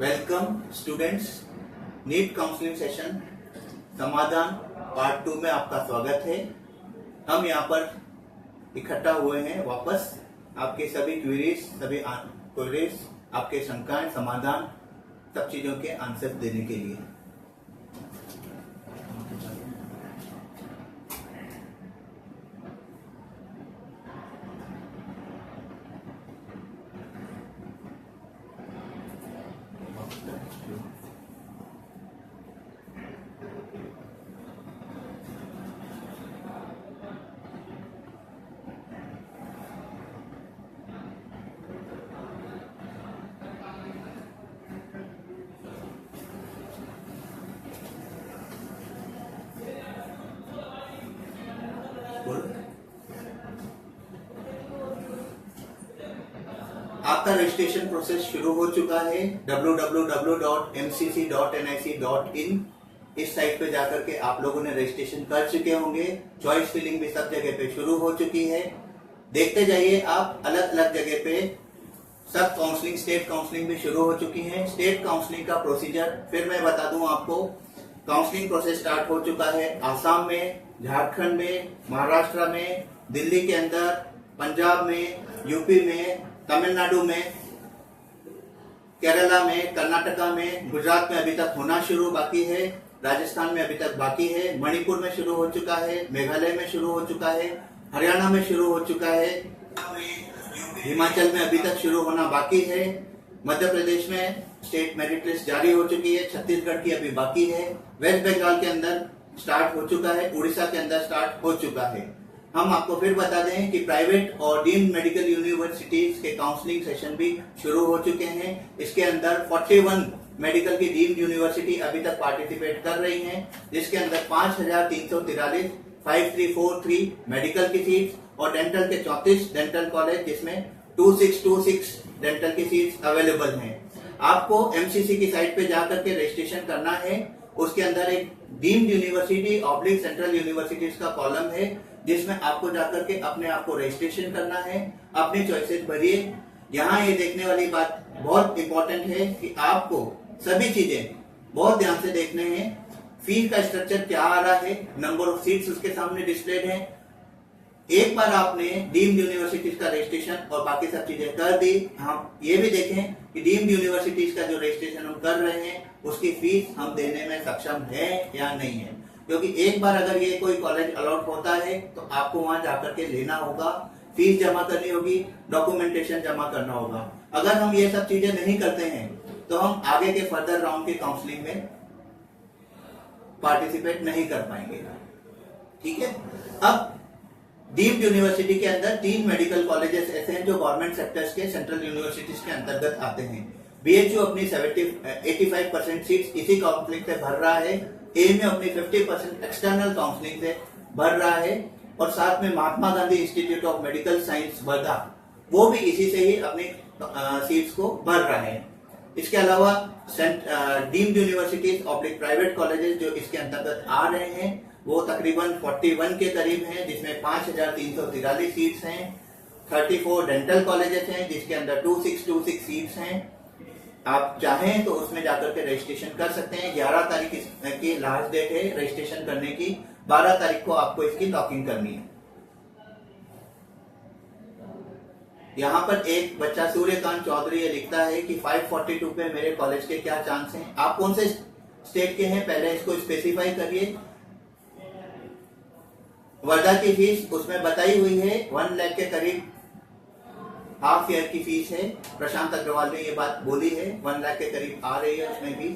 Welcome students, NEET counselling session समाधान part 2 में आपका स्वागत है। हम यहाँ पर इकट्ठा हुए हैं वापस आपके सभी क्वेरीज, आपके शंकाएं, समाधान, सब चीजों के आंसर देने के लिए। आपका रजिस्ट्रेशन प्रोसेस शुरू हो चुका है। www.mcc.nic.in इस साइट पे जाकर के आप लोगों ने रजिस्ट्रेशन कर चुके होंगे। चॉइस फिलिंग भी सब जगह पे शुरू हो चुकी है। देखते जाइए आप, अलग अलग जगह पे सब काउंसलिंग, स्टेट काउंसलिंग भी शुरू हो चुकी है। स्टेट काउंसलिंग का प्रोसीजर फिर मैं बता दूं आपको। काउंसलिंग प्रोसेस स्टार्ट हो चुका है आसाम में, झारखंड में, महाराष्ट्र में, दिल्ली के अंदर, पंजाब में, यूपी में, तमिलनाडु में, केरला में, कर्नाटका में, गुजरात में अभी तक होना शुरू बाकी है, राजस्थान में अभी तक बाकी है, मणिपुर में शुरू हो चुका है, मेघालय में शुरू हो चुका है, हरियाणा में शुरू हो चुका है, हिमाचल में अभी तक शुरू होना बाकी है, मध्य प्रदेश में स्टेट मेरिट लिस्ट जारी हो चुकी है, छत्तीसगढ़ की अभी बाकी है, वेस्ट बंगाल के अंदर स्टार्ट हो चुका है, उड़ीसा के अंदर स्टार्ट हो चुका है। हम आपको फिर बता दें कि प्राइवेट और डीम्ड मेडिकल यूनिवर्सिटीज के काउंसलिंग सेशन भी शुरू हो चुके हैं। इसके अंदर 41 मेडिकल की डीम्ड यूनिवर्सिटी अभी तक पार्टिसिपेट कर रही हैं, जिसके अंदर 5343 5343 मेडिकल की सीट और डेंटल के 34 डेंटल कॉलेज, जिसमें 2626 डेंटल की सीट अवेलेबल हैं। आपको एमसीसी की साइट पे जाकर के रजिस्ट्रेशन करना है। उसके अंदर एक deemed university oblique central universities का कॉलम है, जिसमें आपको जाकर के अपने आप को रजिस्ट्रेशन करना है, अपनी चॉइसेस भरिए। यहाँ ये देखने वाली बात बहुत इंपॉर्टेंट है कि आपको सभी चीजें बहुत ध्यान से देखने हैं। फीस का स्ट्रक्चर क्या आ रहा है, नंबर ऑफ सीट्स उसके सामने डिस्प्लेड है। एक बार आपने डीम्ड यूनिवर्सिटीज का रजिस्ट्रेशन और बाकी सब चीजें कर दी, हम ये भी देखें कि डीम्ड यूनिवर्सिटीज का जो रजिस्ट्रेशन हम कर रहे हैं उसकी फीस हम देने में सक्षम है या नहीं है। क्योंकि एक बार अगर ये कोई कॉलेज अलॉट होता है तो आपको वहां जाकर के लेना होगा, फीस जमा करनी होगी, डॉक्यूमेंटेशन जमा करना होगा। अगर हम ये सब चीजें नहीं करते हैं तो हम आगे के फर्दर राउंड की काउंसलिंग में पार्टिसिपेट नहीं कर पाएंगे। ठीक है। अब डीम्ड यूनिवर्सिटी के अंदर 3 मेडिकल कॉलेजेस ऐसे हैं जो गवर्नमेंट सेक्टर्स के सेंट्रल यूनिवर्सिटीज के अंतर्गत आते हैं। बीएचयू अपनी 85% सीट्स इसी काउंसलिंग से भर रहा है। एएमयू अपनी 50% एक्सटर्नल काउंसलिंग से भर रहा है, और साथ में Mahatma Gandhi institute of medical science Wardha, वो भी इसी से ही अपनी सीट्स को भर रहा है। इसके अलावा deemed universities oblique private colleges जो इसके अंतर्गत आ रहे हैं वो तकरीबन 41 के करीब हैं, जिसमें 5343 सीट्स हैं। 34 डेंटल कॉलेजेस हैं जिसके अंदर 2626 सीट्स हैं। आप चाहें तो उसमें जाकर के रजिस्ट्रेशन कर सकते हैं। 11 तारीख की लास्ट डेट है रजिस्ट्रेशन करने की, 12 तारीख को आपको इसकी लॉकिंग करनी है। यहाँ पर एक बच्चा सूर्यकांत चौधरी ये लिखता है कि 542 पे मेरे कॉलेज के क्या चांस हैं। आप कौन से स्टेट के हैं पहले इसको स्पेसिफाई करिए। वर्धा की फीस उसमें बताई हुई है, 1 लाख के करीब हाफ ईयर की फीस है। प्रशांत अग्रवाल ने ये बात बोली है, 1 लाख के करीब आ रही है उसमें भी।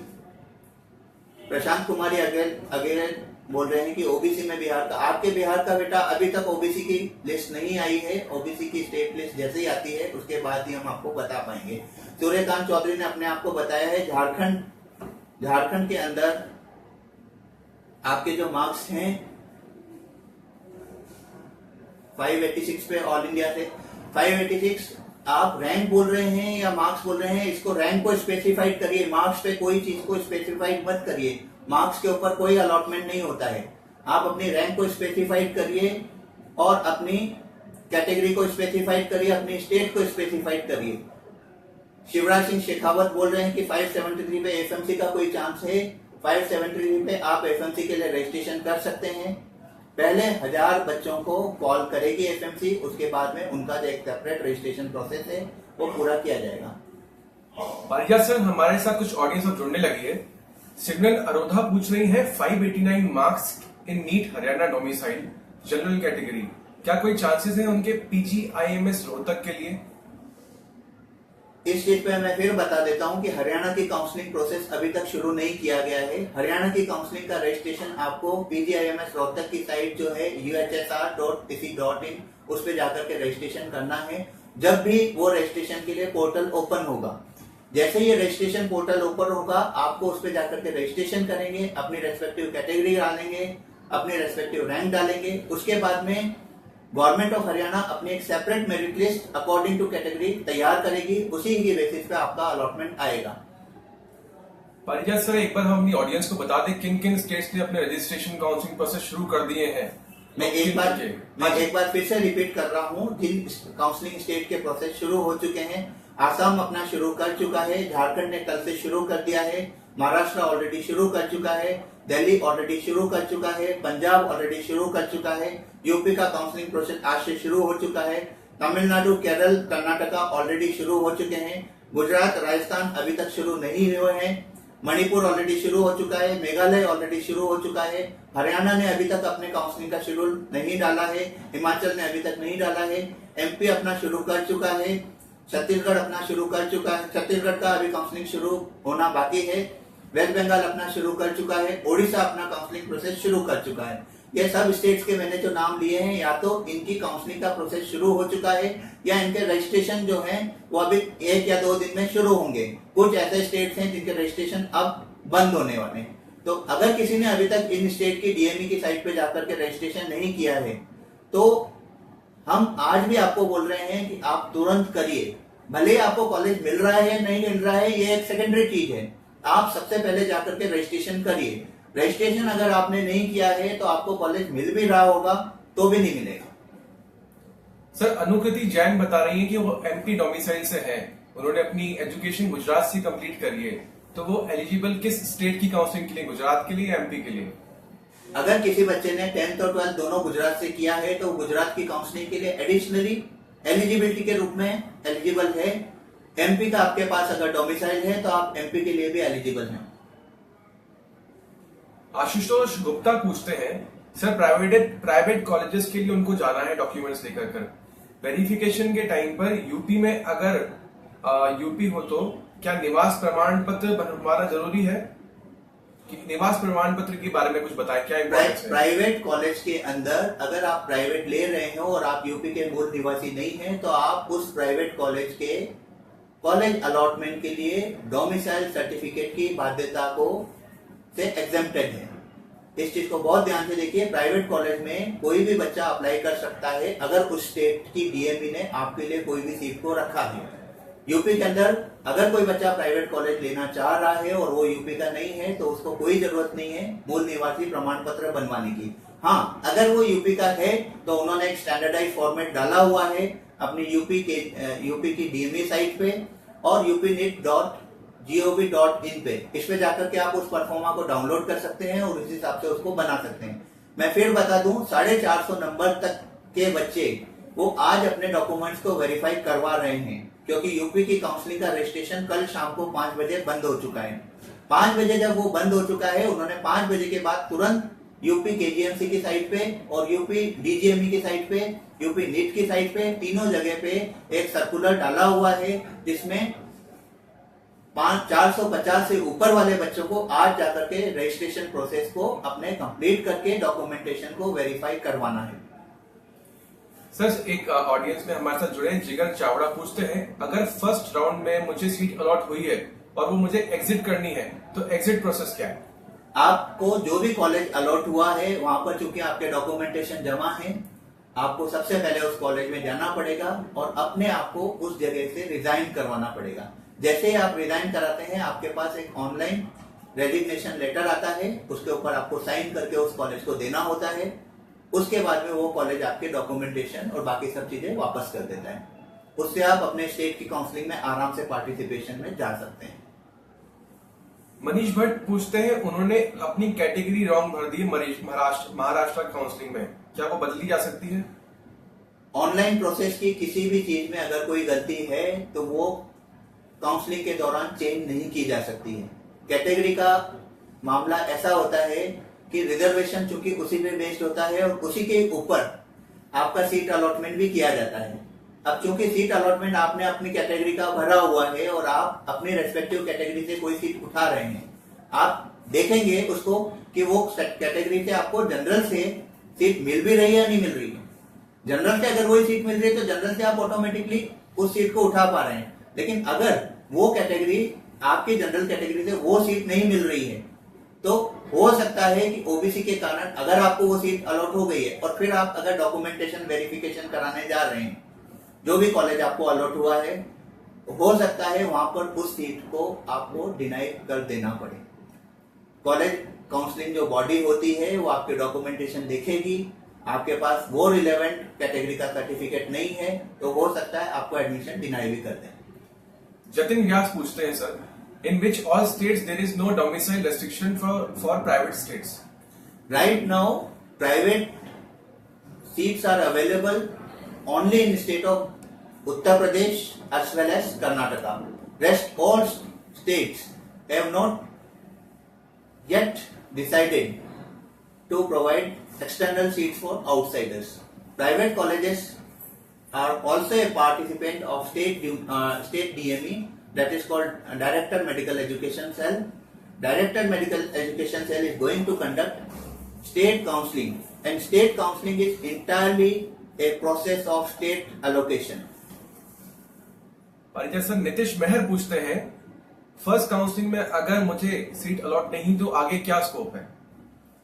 प्रशांत कुमारी अगेन बोल रहे हैं कि ओबीसी में बिहार का, आपके बिहार का बेटा अभी तक ओबीसी की लिस्ट नहीं आई है। ओबीसी की स्टेट लिस्ट जैसे ही आती है उसके बाद ही हम आपको बता पाएंगे। सूर्यकांत चौधरी ने अपने आप को बताया है झारखंड के अंदर आपके जो मार्क्स हैं 586 पे ऑल इंडिया से 586, आप रैंक बोल रहे हैं या मार्क्स बोल रहे हैं, इसको रैंक को स्पेसिफाइड करिए। मार्क्स पे कोई चीज को स्पेसिफाइड मत करिए, मार्क्स के ऊपर कोई अलॉटमेंट नहीं होता है। आप अपनी रैंक को स्पेसिफाइड करिए और अपनी कैटेगरी को स्पेसिफाइड करिए, अपनी स्टेट को स्पेसिफाइड करिए। शिवराज सिंह शेखावत बोल रहे हैं कि 573 पे एफएमसी का कोई चांस है। 573 पे आप एफएमसी के लिए रजिस्ट्रेशन कर सकते हैं। पहले 1000 बच्चों को कॉल करेगी एफएमसी, उसके बाद में उनका जो एक सेपरेट रजिस्ट्रेशन प्रोसेस है वो पूरा किया जाएगा। पारिजात सर, हमारे साथ कुछ ऑडियंस अब जुड़ने लगी है। सिग्नल अरोधा पूछ रही है 589 marks in NEET Haryana domicile general category, क्या कोई चांसेस है उनके PGIMS रोहतक के लिए? इस चीज पे मैं फिर बता देता हूं कि हरियाणा की काउंसलिंग प्रोसेस अभी तक शुरू नहीं किया गया है। हरियाणा की काउंसलिंग का रजिस्ट्रेशन आपको PGIMS रोहतक की साइट जो है uhsr.tc.in उस पे जाकर के रजिस्ट्रेशन करना है। जब भी वो रजिस्ट्रेशन के लिए पोर्टल ओपन होगा, जैसे ये रजिस्ट्रेशन पोर्टल ओपन होगा, आपको उस पे जाकर के रजिस्ट्रेशन करेंगे, अपनी रेस्पेक्टिव कैटेगरी डालेंगे, अपने रेस्पेक्टिव रैंक डालेंगे। उसके बाद में गवर्नमेंट ऑफ हरियाणा अपनी एक separate merit list according to category तैयार करेगी, उसी की बेसिस पे आपका अलॉटमेंट आएगा। पारिजात सर, एक बार हम अपनी ऑडियंस को बता दें किन किन स्टेट्स ने अपने रजिस्ट्रेशन काउंसलिंग प्रोसेस शुरू कर दिए हैं। मैं एक बार फिर से रिपीट कर रहा हूं, जिन काउंसलिंग स्टेट के प्रोसेस शुरू हो चुके हैं। आसाम अपना शुरू कर चुका है, झारखंड ने कल से शुरू कर दिया है, महाराष्ट्र ऑलरेडी शुरू कर चुका है, दिल्ली ऑलरेडी शुरू कर चुका है, पंजाब ऑलरेडी शुरू कर चुका है, यूपी का काउंसलिंग प्रोसेस आज से शुरू हो चुका है, तमिलनाडु, केरल, कर्नाटका ऑलरेडी शुरू हो चुके हैं, गुजरात, राजस्थान अभी तक शुरू नहीं हुए हैं, मणिपुर ऑलरेडी शुरू हो चुका है, मेघालय ऑलरेडी शुरू हो चुका है, हरियाणा ने अभी तक अपने काउंसलिंग का शेड्यूल नहीं डाला है, हिमाचल ने अभी तक नहीं डाला है, MP अपना शुरू कर चुका है, छत्तीसगढ़ अपना शुरू कर चुका है, छत्तीसगढ़ का अभी काउंसलिंग शुरू होना बाकी है, वेस्ट बंगाल अपना शुरू कर चुका है, ओडिशा अपना काउंसलिंग प्रोसेस शुरू कर चुका है। ये सब स्टेट्स के मैंने जो नाम लिए हैं, या तो इनकी काउंसलिंग का प्रोसेस शुरू हो चुका है या इनके रजिस्ट्रेशन जो है वो अभी 1 या 2 दिन में शुरू होंगे। कुछ ऐसे स्टेट्स हैं जिनके रजिस्ट्रेशन अब बंद होने वाले हैं। तो अगर किसी ने अभी तक इन स्टेट की DME की साइट पे जाकर के रजिस्ट्रेशन नहीं किया है, तो हम आज भी आपको बोल रहे हैं कि आप तुरंत करिए। भले ही आपको कॉलेज मिल रहा है या नहीं मिल रहा है, ये एक सेकेंडरी चीज है। आप सबसे पहले जाकर के रजिस्ट्रेशन करिए। रजिस्ट्रेशन अगर आपने नहीं किया है तो आपको कॉलेज मिल भी रहा होगा तो भी नहीं मिलेगा। सर, अनुकृति जैन बता रही है कि वो MP डोमिसाइल से हैं, उन्होंने अपनी एजुकेशन गुजरात से कंप्लीट करी है, तो वो एलिजिबल किस स्टेट की काउंसलिंग के लिए, गुजरात के लिए या MP के लिए? अगर किसी बच्चे ने 10th और 12th दोनों गुजरात से किया है तो गुजरात की काउंसलिंग के लिए एडिशनली एलिजिबिलिटी के रूप में एलिजिबल है। MP का आपके पास अगर डोमिसाइल है तो आप MP के लिए भी एलिजिबल हैं। आशुतोष गुप्ता पूछते हैं, सर प्राइवेट कॉलेजेस के लिए उनको जाना है डॉक्यूमेंट्स लेकर कर, वेरिफिकेशन के टाइम पर यूपी में अगर यूपी हो तो क्या निवास प्रमाण पत्र बनवाना जरूरी है? कि निवास प्रमाण पत्र के बारे में कुछ बताएं, क्या इम्पोर्टेंस है? प्राइवेट कॉलेज के अंदर अगर आप प्राइवेट ले रहे हो और आप यूपी के मूल निवासी नहीं है तो आप उस प्राइवेट कॉलेज के कॉलेज अलॉटमेंट के लिए डोमिसाइल सर्टिफिकेट की बाध्यता को से एग्जेम्प्टेड है। इस चीज को बहुत ध्यान से देखिए। प्राइवेट कॉलेज में कोई भी बच्चा अप्लाई कर सकता है अगर उस स्टेट की DME ने आपके लिए कोई भी सीट को रखा है। यूपी के अंदर अगर कोई बच्चा प्राइवेट कॉलेज लेना चाह रहा है और वो यूपी का नहीं है तो उसको कोई जरूरत नहीं है मूल निवासी प्रमाण पत्र बनवाने की। हाँ, अगर वो यूपी का है तो उन्होंने एक स्टैंडर्डाइज फॉर्मेट डाला हुआ है अपनी यूपी की DME साइट पे और upnit.gov.in पे। इस पे जाकर के आप उस परफॉर्मा को डाउनलोड कर सकते हैं और उस हिसाब से उसको बना सकते हैं। मैं फिर बता दूं, 450 नंबर तक के बच्चे वो आज अपने डॉक्यूमेंट्स को वेरीफाई करवा रहे हैं क्योंकि यूपी की काउंसलिंग का रजिस्ट्रेशन कल शाम को 5 बजे बंद हो चुका है। 5 बजे जब वो बंद हो चुका है, उन्होंने 5 बजे के बाद तुरंत यूपी KGMC की साइट पे और यूपी DGME की साइट पे, यूपी नीट की साइट पे, तीनों जगह पे एक सर्कुलर डाला हुआ है जिसमें 450 से ऊपर वाले बच्चों को आज जाकर के रजिस्ट्रेशन प्रोसेस को अपने कंप्लीट करके डॉक्यूमेंटेशन को वेरीफाई करवाना है। सर, एक ऑडियंस में हमारे साथ जुड़े जिगर चावड़ा पूछते हैं, अगर फर्स्ट राउंड में मुझे सीट अलॉट हुई है और वो मुझे एग्जिट करनी है तो एग्जिट प्रोसेस क्या है? आपको जो भी कॉलेज अलॉट हुआ है वहां पर चूंकि आपके डॉक्यूमेंटेशन जमा है, आपको सबसे पहले उस कॉलेज में जाना पड़ेगा और अपने आप को उस जगह से रिजाइन करवाना पड़ेगा। जैसे ही आप रिजाइन कराते हैं, आपके पास एक ऑनलाइन रेजिग्नेशन लेटर आता है, उसके ऊपर आपको साइन करके उस कॉलेज को देना होता है। उसके बाद में वो कॉलेज आपके डॉक्यूमेंटेशन और बाकी सब चीजें वापस कर देता है। उससे आप अपने स्टेट की काउंसलिंग में आराम से पार्टिसिपेशन में जा सकते हैं। मनीष भट्ट पूछते हैं, उन्होंने अपनी कैटेगरी रॉन्ग भर दी महाराष्ट्र काउंसलिंग में, क्या वो बदली जा सकती है? ऑनलाइन प्रोसेस की किसी भी चीज में अगर कोई गलती है तो वो काउंसलिंग के दौरान चेंज नहीं की जा सकती है। कैटेगरी का मामला ऐसा होता है कि रिजर्वेशन चूंकि उसी पे बेस्ड होता है और उसी के ऊपर आपका सीट अलॉटमेंट भी किया जाता है। अब चूंकि सीट अलॉटमेंट आपने अपनी कैटेगरी का भरा हुआ है और आप अपनी रेस्पेक्टिव कैटेगरी से कोई सीट उठा रहे हैं, आप देखेंगे उसको कि वो कैटेगरी से आपको जनरल से सीट मिल भी रही है या नहीं मिल रही है। जनरल से अगर वही सीट मिल रही है तो जनरल से आप ऑटोमेटिकली उस सीट को उठा पा रहे हैं। लेकिन अगर वो कैटेगरी आपकी जनरल कैटेगरी से वो सीट नहीं मिल रही है तो हो सकता है कि ओबीसी के कारण अगर आपको वो सीट अलॉट हो गई है और फिर आप अगर डॉक्यूमेंटेशन वेरिफिकेशन कराने जा रहे हैं, जो भी कॉलेज आपको अलॉट हुआ है, हो सकता है वहां पर उस सीट को आपको डिनाई कर देना पड़े। कॉलेज काउंसलिंग जो बॉडी होती है वो आपके डॉक्यूमेंटेशन देखेगी, आपके पास वो रिलेवेंट कैटेगरी का सर्टिफिकेट नहीं है तो हो सकता है आपको एडमिशन डिनाई भी कर दें। जतिन व्यास पूछते हैं, sir, in which all states there is no domicile restriction for private states? Right now, private seats are available only in the state of Uttar Pradesh as well as Karnataka. Rest all states have not yet decided to provide external seats for outsiders. Private colleges are also a participant of state DME, that is called Director Medical Education Cell. Director Medical Education Cell is going to conduct state counseling, and state counseling is entirely a process of state allocation. परिचय sir Nitish मेहर पूछते हैं, first counselling में अगर मुझे seat allot नहीं तो आगे क्या स्कोप है?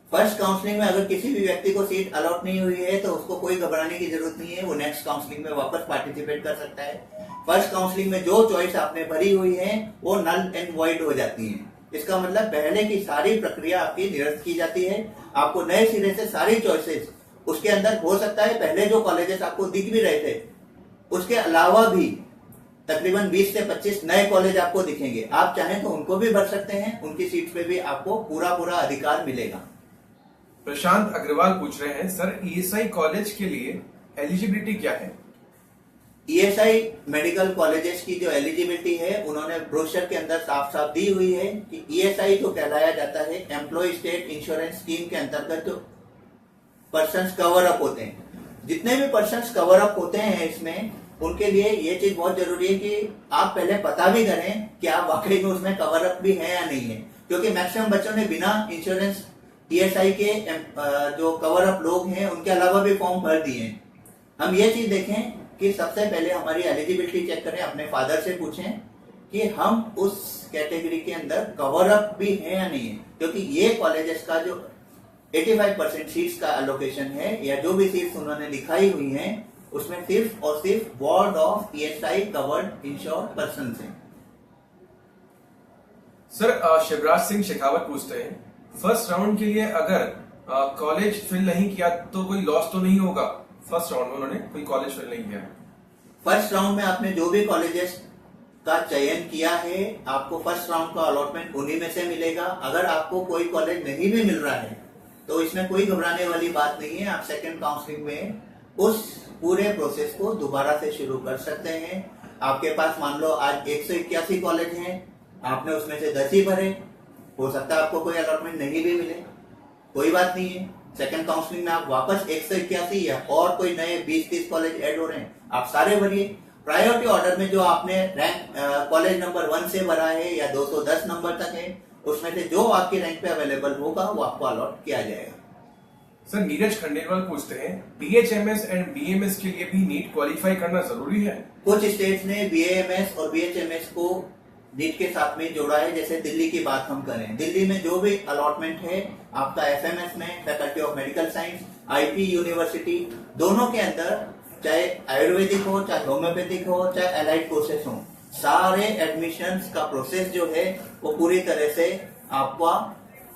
फर्स्ट काउंसलिंग में अगर किसी भी व्यक्ति को सीट अलॉट नहीं हुई है तो उसको कोई घबराने की जरूरत नहीं है, वो नेक्स्ट काउंसलिंग में वापस पार्टिसिपेट कर सकता है। फर्स्ट काउंसलिंग में जो चॉइस आपने भरी हुई है वो नल एंड वॉइड हो जाती है। इसका मतलब पहले की सारी प्रक्रिया आपकी निरस्त की जाती है, आपको नए सिरे से सारी चॉइसेस उसके अंदर हो सकता है पहले जो कॉलेजेस आपको दिख भी रहे थे उसके अलावा भी तकरीबन 20 से 25 नए कॉलेज आपको दिखेंगे। आप चाहें तो उनको भी भर सकते हैं, उनकी सीट पे भी आपको पूरा अधिकार मिलेगा। प्रशांत अग्रवाल पूछ रहे हैं, सर ईएसआई कॉलेज के लिए एलिजिबिलिटी क्या है? ईएसआई मेडिकल कॉलेजेस की जो एलिजिबिलिटी है उन्होंने ब्रोशर के अंदर साफ साफ दी हुई है कि ईएसआई जो कहलाया जाता है एम्प्लॉय स्टेट इंश्योरेंस स्कीम के अंतर्गत जो पर्सन्स कवर अप होते हैं, जितने भी पर्सन्स कवर अप होते हैं इसमें, उनके लिए ये चीज बहुत जरूरी है कि आप पहले पता भी करें कि आप वाकई में उसमें कवर अप भी है या नहीं है, क्योंकि मैक्सिमम बच्चों ने बिना इंश्योरेंस ईएसआई के जो कवर अप लोग हैं उनके अलावा भी फॉर्म भर दिए हैं। हम ये चीज देखें कि सबसे पहले हमारी एलिजिबिलिटी चेक करें, अपने फादर से पूछें कि हम उस कैटेगरी के अंदर कवर अप भी है या नहीं है, क्योंकि ये कॉलेजेस का जो 85% सीट्स का एलोकेशन है या जो भी सीट्स उन्होंने दिखाई हुई हैं उसमें सिर्फ और सिर्फ board of ESI covered insured person हैं। सर शिवराज सिंह शेखावत पूछते हैं, फर्स्ट राउंड के लिए अगर कॉलेज फिल नहीं किया तो कोई लॉस तो नहीं होगा? फर्स्ट राउंड में उन्होंने कोई कॉलेज फिल नहीं किया। फर्स्ट राउंड में आपने जो भी कॉलेजेस का चयन किया है आपको फर्स्ट राउंड का अलॉटमेंट उन्हीं में से मिलेगा। अगर आपको कोई कॉलेज नहीं भी मिल रहा है तो इसमें कोई घबराने वाली बात नहीं है, आप सेकेंड काउंसलिंग में उस पूरे प्रोसेस को दोबारा से शुरू कर सकते हैं। आपके पास मान लो आज 181 कॉलेज हैं, आपने उसमें से 10 ही भरे, हो सकता है आपको कोई अलॉटमेंट नहीं भी मिले, कोई बात नहीं है। सेकंड काउंसलिंग में आप वापस 181 या और कोई नए 20-30 कॉलेज ऐड हो रहे हैं, आप सारे भरिए। प्रायोरिटी ऑर्डर में जो आपने रैंक कॉलेज नंबर 1 से भरा है या 210 नंबर तक है, उसमें से जो आपकी रैंक पे अवेलेबल होगा वो आपको अलॉट किया जाएगा। सर नीरज खंडेलवाल पूछते हैं, बीएचएमएस एंड बीएमएस के लिए भी नीट क्वालिफाई करना जरूरी है? कुछ स्टेट्स ने बीएएमएस और बीएचएमएस को नीट के साथ में जोड़ा है। जैसे दिल्ली की बात हम करें, दिल्ली में जो भी अलॉटमेंट है आपका एफएमएस में, faculty of medical science, IP university, दोनों के अंदर चाहे आयुर्वेदिक हो, चाहे होम्योपैथिक हो, चाहे एलाइड कोर्सेस हो, सारे एडमिशंस का प्रोसेस जो है वो पूरी तरह से आपका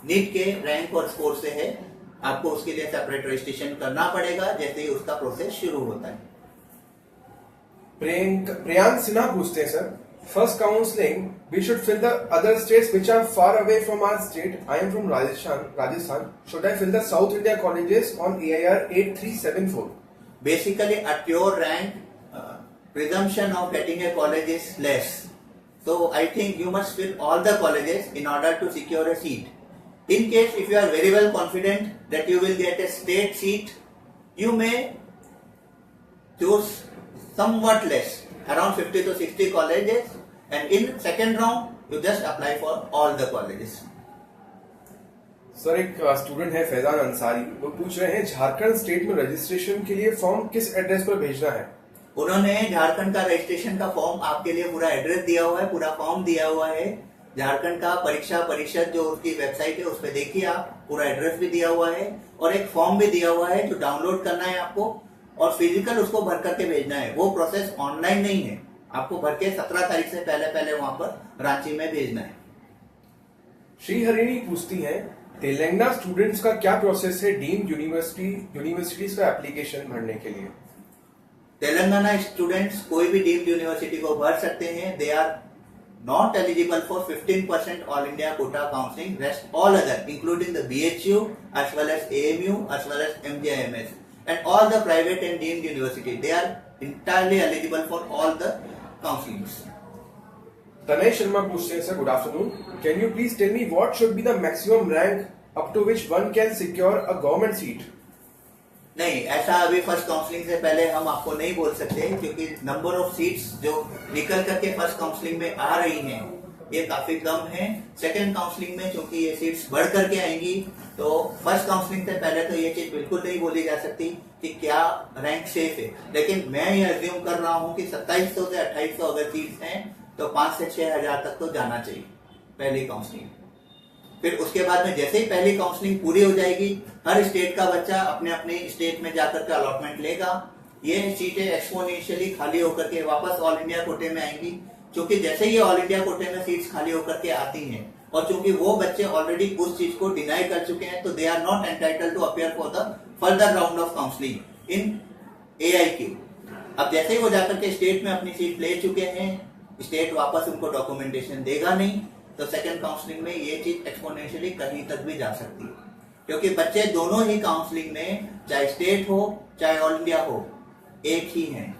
नीट के रैंक और स्कोर से है। आपको उसके लिए सेपरेट रजिस्ट्रेशन करना पड़ेगा जैसे ही उसका प्रोसेस शुरू होता है। प्रियांक सिन्हा पूछते हैं sir, first counselling we should fill the other states which are far away from our state. I am from Rajasthan. Should I fill the south India colleges on AIR 8374? Basically, at your rank, presumption of getting a college is less. So I think you must fill all the colleges in order to secure a seat. In case if you are very well confident that you will get a state seat, you may choose somewhat less, around 50 to 60 colleges, and in second round you just apply for all the colleges. Sir एक student है फैजान अंसारी, वो पूछ रहे हैं Jharkhand state में registration के लिए form किस एड्रेस पर भेजना है? उन्होंने झारखंड का रजिस्ट्रेशन का फॉर्म आपके लिए पूरा एड्रेस दिया हुआ है, पूरा फॉर्म दिया हुआ है. झारखंड का परीक्षा परिषद जो उसकी वेबसाइट है उस पर देखिए आप, पूरा एड्रेस भी दिया हुआ है और एक फॉर्म भी दिया हुआ है जो डाउनलोड करना है आपको और फिजिकल उसको भर करके भेजना है. वो प्रोसेस ऑनलाइन नहीं है, आपको भर के 17 तारीख से पहले वहां पर रांची में भेजना है. श्री हरिणी पूछती हैं, तेलंगाना स्टूडेंट्स का क्या प्रोसेस है डीम्ड यूनिवर्सिटीज का एप्लीकेशन भरने के लिए? तेलंगाना स्टूडेंट्स कोई भी डीम्ड यूनिवर्सिटी को भर सकते हैं. They are not eligible for 15% all India quota counseling. Rest all other, including the BHU as well as AMU as well as MJIMS and all the private and deemed university, they are entirely eligible for all the counselings. तनय शर्मा पूछते हैं sir, good afternoon, can you please tell me what should be the maximum rank up to which one can secure a government seat? नहीं, ऐसा अभी first counselling से पहले हम आपको नहीं बोल सकते क्योंकि नंबर ऑफ सीट्स जो निकल करके फर्स्ट काउंसलिंग में आ रही हैं ये काफी कम है. सेकंड काउंसलिंग में चूंकि ये सीट्स बढ़ करके आएंगी तो फर्स्ट काउंसलिंग से पहले तो ये चीज बिल्कुल नहीं बोली जा सकती कि क्या रैंक सेफ है. लेकिन मैं ये अज्यूम कर रहा हूं कि 2700 से 2800 अगर सीट्स हैं तो 5 से 6 हजार तक तो जाना चाहिए पहली काउंसलिंग. फिर उसके बाद में जैसे ही पहली काउंसलिंग पूरी हो जाएगी हर स्टेट का बच्चा अपने अपने स्टेट में जाकर के अलॉटमेंट लेगा. ये सीटें एक्सपोनेंशियली खाली होकर के वापस ऑल इंडिया कोटे में आएंगी. क्योंकि जैसे ही ऑल इंडिया कोटे में सीट्स खाली होकर के आती हैं और चूंकि वो बच्चे ऑलरेडी उस चीज को डिनाई कर चुके हैं तो they are not entitled to appear for the further round of counselling in AIQ. अब जैसे ही वो जाकर के स्टेट में अपनी सीट ले चुके हैं, स्टेट वापस उनको डॉक्यूमेंटेशन देगा नहीं तो सेकंड काउंसलिंग में ये चीज एक्सपोनेंशियली कहीं तक भी जा सकती है. क्योंकि बच्चे दोनों ही काउंसलिंग में चाहे स्टेट हो चाहे ऑल इंडिया हो एक ही हैं.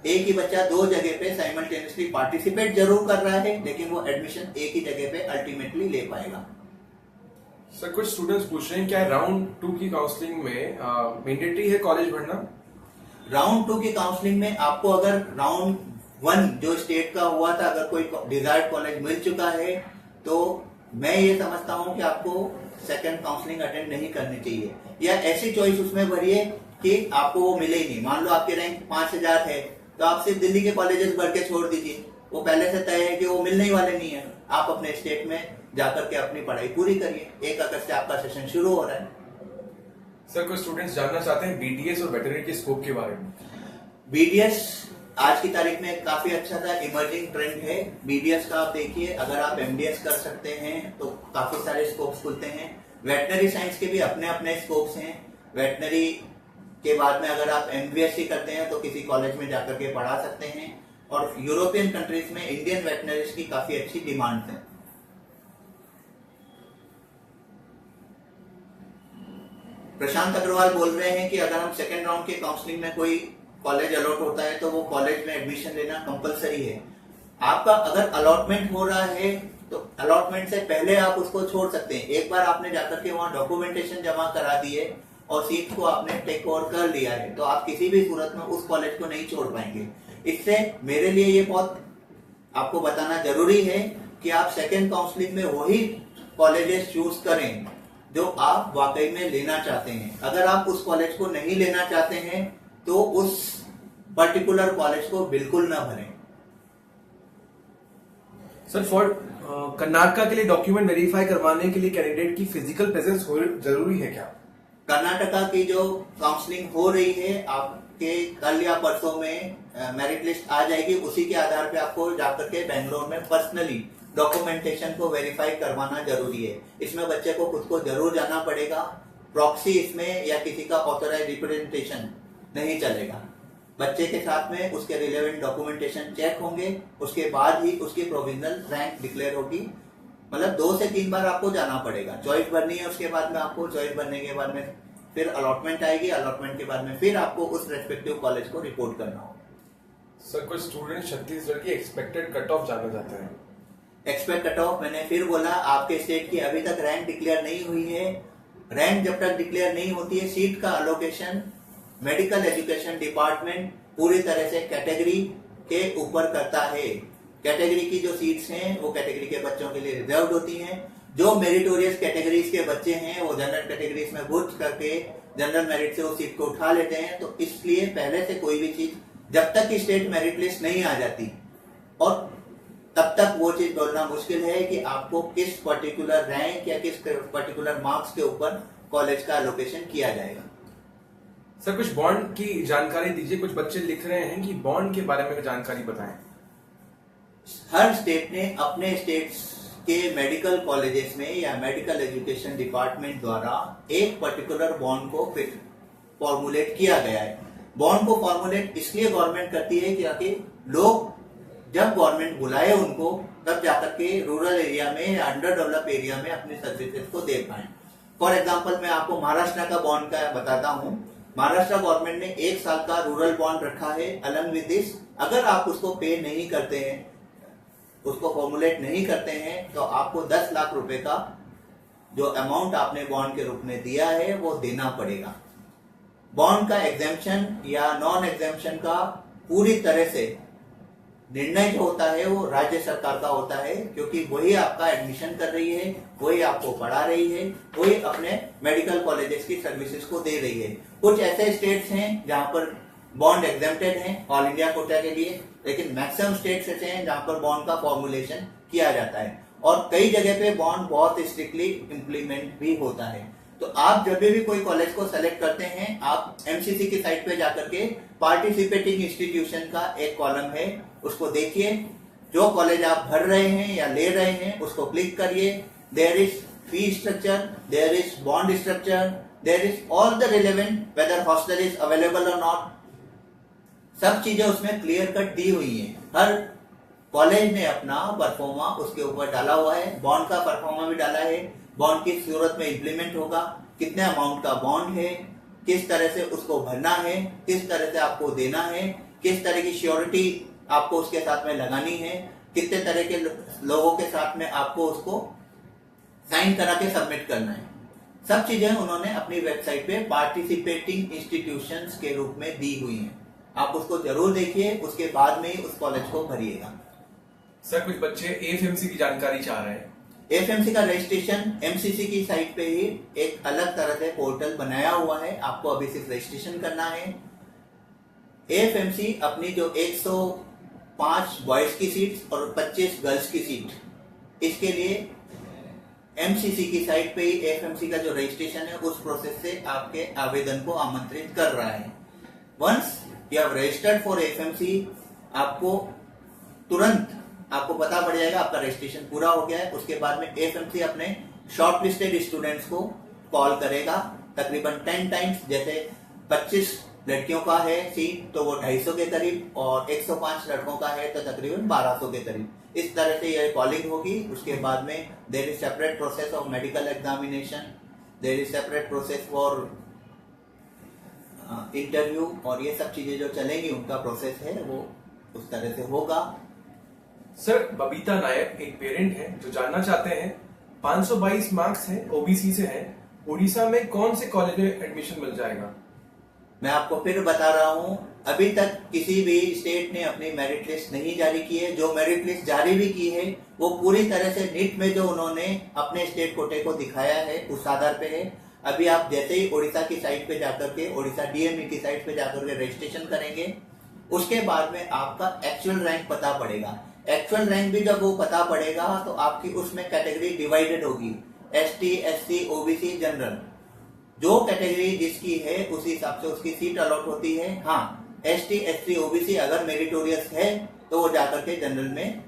एक ही बच्चा दो जगह पे साइमल्टेनियसली पार्टिसिपेट जरूर कर रहा है लेकिन वो एडमिशन एक ही जगह पे अल्टीमेटली ले पाएगा. सर कुछ स्टूडेंट्स पूछ रहे हैं क्या राउंड 2 की काउंसलिंग में मैंडेटरी है कॉलेज भरना? राउंड 2 की काउंसलिंग में आपको अगर राउंड 1 जो स्टेट का हुआ था अगर कोई डिजायर्ड कॉलेज मिल चुका है तो मैं ये समझता हूं कि आपको सेकंड काउंसलिंग अटेंड नहीं करनी चाहिए या ऐसी चॉइस उसमें भरिए कि आपको वो मिले ही नहीं. मान लो आपके रैंक 5000 है तो आप सिर्फ दिल्ली के कॉलेजेस भर के छोड़ दीजिए, वो पहले से तय है कि वो मिलने ही वाले नहीं है. आप अपने स्टेट में जाकर के अपनी पढ़ाई पूरी करिए. 1 अगस्त से आपका सेशन शुरू हो रहा है. सर कुछ स्टूडेंट्स जानना चाहते हैं BDS और वेटरनरी के स्कोप के बारे में. BDS आज की तारीख में काफी अच्छा था, इमर्जिंग ट्रेंड है. BDS का आप देखिए, अगर आप MDS कर सकते हैं तो काफी सारे स्कोप्स खुलते हैं. वेटनरी साइंस के भी अपने अपने स्कोप्स हैं. वेटनरी के बाद में अगर आप MBSc करते हैं तो किसी कॉलेज में जाकर के पढ़ा सकते हैं और यूरोपियन कंट्रीज में इंडियन वेटनरीज की काफी अच्छी डिमांड है. प्रशांत अग्रवाल बोल रहे हैं कि अगर हम सेकेंड राउंड के काउंसलिंग में कोई कॉलेज अलॉट होता है तो वो कॉलेज में एडमिशन लेना कंपलसरी है. आपका अगर अलॉटमेंट हो रहा है तो अलॉटमेंट से पहले आप उसको छोड़ सकते हैं. एक बार आपने जाकर के वहां डॉक्यूमेंटेशन जमा करा दिए और सीट को आपने टेक ओवर कर लिया है तो आप किसी भी सूरत में उस कॉलेज को नहीं छोड़ पाएंगे. इससे मेरे लिए ये बहुत आपको बताना जरूरी है कि आप सेकेंड काउंसलिंग में वही कॉलेजेस चूज करें जो आप वाकई में लेना चाहते हैं. अगर आप उस कॉलेज को नहीं लेना चाहते हैं तो उस पर्टिकुलर कॉलेज को बिल्कुल ना भरें. सर फॉर कर्नाटका के लिए डॉक्यूमेंट वेरीफाई करवाने के लिए कैंडिडेट की फिजिकल प्रेजेंस जरूरी है क्या? कर्नाटका की जो काउंसलिंग हो रही है आपके कल या परसों में मेरिट लिस्ट आ जाएगी. उसी के आधार पे आपको जाकर के बेंगलोर में पर्सनली डॉक्यूमेंटेशन को वेरीफाई करवाना जरूरी है. इसमें बच्चे को खुद को जरूर जाना पड़ेगा. प्रॉक्सी इसमें या किसी का ऑथोराइज रिप्रेजेंटेशन नहीं चलेगा. बच्चे के साथ में उसके रिलेवेंट डॉक्यूमेंटेशन चेक होंगे, उसके बाद ही उसकी प्रोविजनल रैंक डिक्लेयर होगी। मतलब 2 से 3 बार आपको जाना पड़ेगा, चॉइस भरनी है, उसके बाद में आपको चॉइस भरने के बाद में फिर अलॉटमेंट आएगी, अलॉटमेंट के बाद में फिर आपको उस रेस्पेक्टिव कॉलेज को रिपोर्ट करना होगा। सर कुछ स्टूडेंट छत्तीसगढ़ की एक्सपेक्टेड कट ऑफ जानना चाहते हैं। एक्सपेक्ट कट ऑफ, मैंने फिर बोला, आपके स्टेट की अभी तक रैंक डिक्लेयर नहीं हुई है। रैंक जब तक डिक्लेयर नहीं होती है, सीट का अलोकेशन मेडिकल एजुकेशन डिपार्टमेंट पूरी तरह से कैटेगरी के ऊपर करता है। कैटेगरी की जो सीट्स हैं वो कैटेगरी के बच्चों के लिए रिजर्व होती हैं। जो मेरिटोरियस कैटेगरीज के बच्चे हैं वो जनरल कैटेगरीज में घुस करके जनरल मेरिट से वो सीट को उठा लेते हैं। तो इसलिए पहले से कोई भी चीज जब तक कि स्टेट मेरिट लिस्ट नहीं आ जाती और तब तक वो चीज बोलना मुश्किल है कि आपको किस पर्टिकुलर रैंक या किस पर्टिकुलर मार्क्स के ऊपर कॉलेज का एलोकेशन किया जाएगा। सर कुछ बॉन्ड की जानकारी दीजिए, कुछ बच्चे लिख रहे हैं कि बॉन्ड के बारे में जानकारी बताएं। हर स्टेट ने अपने स्टेट्स के मेडिकल कॉलेजेस में या मेडिकल एजुकेशन डिपार्टमेंट द्वारा एक पर्टिकुलर बॉन्ड को फॉर्मुलेट किया गया है। बॉन्ड को फॉर्मुलेट इसलिए गवर्नमेंट करती है कि लोग जब गवर्नमेंट बुलाए उनको तब जाकर के रूरल एरिया में या अंडर डेवलप एरिया में अपनी सर्विसेज को दे पाए। फॉर एग्जांपल मैं आपको महाराष्ट्र का बॉन्ड का बताता हूं। महाराष्ट्र गवर्नमेंट ने 1 साल का रूरल बॉन्ड रखा है। अलंग विद दिस, अगर आप उसको पे नहीं करते हैं, उसको फॉर्मुलेट नहीं करते हैं, तो आपको 10 लाख रुपए का जो अमाउंट आपने बॉन्ड के रूप में दिया है वो देना पड़ेगा। बॉन्ड का एग्जेम्पशन या नॉन एग्जेम्पशन का पूरी तरह से निर्णय जो होता है वो राज्य सरकार का होता है, क्योंकि वही आपका एडमिशन कर रही है, वही आपको पढ़ा रही है, वही अपने मेडिकल कॉलेजेस की सर्विसेज को दे रही है। कुछ ऐसे स्टेट्स हैं जहां पर बॉन्ड एग्जेम्प्टेड है ऑल इंडिया कोटा के लिए, लेकिन मैक्सिमम स्टेट्स ऐसे हैं जहां पर बॉन्ड का फॉर्मुलेशन किया जाता है और कई जगह पे बॉन्ड बहुत स्ट्रिक्टली इम्प्लीमेंट भी होता है। तो आप जब भी कोई कॉलेज को सेलेक्ट करते हैं, आप एमसीसी की साइट पे जाकर के पार्टिसिपेटिंग इंस्टीट्यूशन का एक कॉलम है, उसको देखिए। जो कॉलेज आप भर रहे हैं या ले रहे हैं उसको क्लिक करिए। There is fee structure, there is bond structure, there is all the relevant whether hostel is available और नॉट, सब चीजें उसमें क्लियर कट दी हुई है। हर कॉलेज ने अपना परफॉर्मा उसके ऊपर डाला हुआ है, बॉन्ड का परफॉर्मा भी डाला है, बॉन्ड किस सूरत में इंप्लीमेंट होगा, कितने अमाउंट का बॉन्ड है, किस तरह से उसको भरना है, किस तरह से आपको देना है, किस तरह की श्योरिटी आपको उसके साथ में लगानी है, कितने तरह के लोगों के साथ में आपको उसको साइन करा के सबमिट करना है। सब चीजें उन्होंने अपनी वेबसाइट पे पार्टिसिपेटिंग इंस्टीट्यूशंस के रूप में दी हुई हैं। आप उसको जरूर देखिए, उसके बाद में ही उस कॉलेज को भरिएगा। सर कुछ बच्चे एएफएमसी की जानकारी चाह रहे हैं। एएफएमसी का रजिस्ट्रेशन एमसीसी की साइट पे ही एक अलग तरह से पोर्टल बनाया हुआ है, आपको अभी सिर्फ रजिस्ट्रेशन करना है। एएफएमसी अपनी जो 105 बॉयज की सीट और 25 गर्ल्स की सीट, इसके लिए एमसीसी की साइट पे ही एएफएमसी का जो रजिस्ट्रेशन है उस प्रोसेस से आपके आवेदन को आमंत्रित कर रहा है। Once you have registered for AFMC, आपको तुरंत आपको पता पड़ जाएगा आपका रजिस्ट्रेशन पूरा हो गया है। उसके बाद में एएफएमसी अपने शॉर्ट लिस्टेड स्टूडेंट्स को कॉल करेगा तकरीबन 10 टाइम्स। जैसे 25 लड़कियों का है सीट तो वो 250 के करीब, और 105 लड़कों का है तो तकरीबन 1200 के करीब। इस तरह से ये कॉलिंग होगी। उसके बाद में there is separate process of medical examination, there is separate process for interview, और ये सब चीजें जो चलेंगी उनका प्रोसेस है वो उस तरह से होगा। सर बबीता नायक एक पेरेंट है जो जानना चाहते हैं, 522 मार्क्स हैं, ओबीसी से हैं, उड़ीसा में कौन से कॉलेज में एडमिशन मिल जाएगा? मैं आपको फिर बता रहा हूं, अभी तक किसी भी स्टेट ने अपनी मेरिट लिस्ट नहीं जारी की है। जो मेरिट लिस्ट जारी भी की है वो पूरी तरह से नीट में जो उन्होंने अपने स्टेट कोटे को दिखाया है उस आधार पे है। अभी आप जैसे ही ओडिशा की साइट पे जाकर के, ओडिशा डीएमई की साइट पे जाकर के रजिस्ट्रेशन करेंगे, उसके बाद में आपका एक्चुअल रैंक पता पड़ेगा। एक्चुअल रैंक भी जब वो पता पड़ेगा तो आपकी उसमें कैटेगरी डिवाइडेड होगी, एसटी, एससी, ओबीसी, जनरल। जो कैटेगरी जिसकी है उसी हिसाब से उसकी सीट अलॉट होती है। हाँ, एसटी, एससी, ओबीसी अगर मेरिटोरियस है तो वो जाकर के जनरल में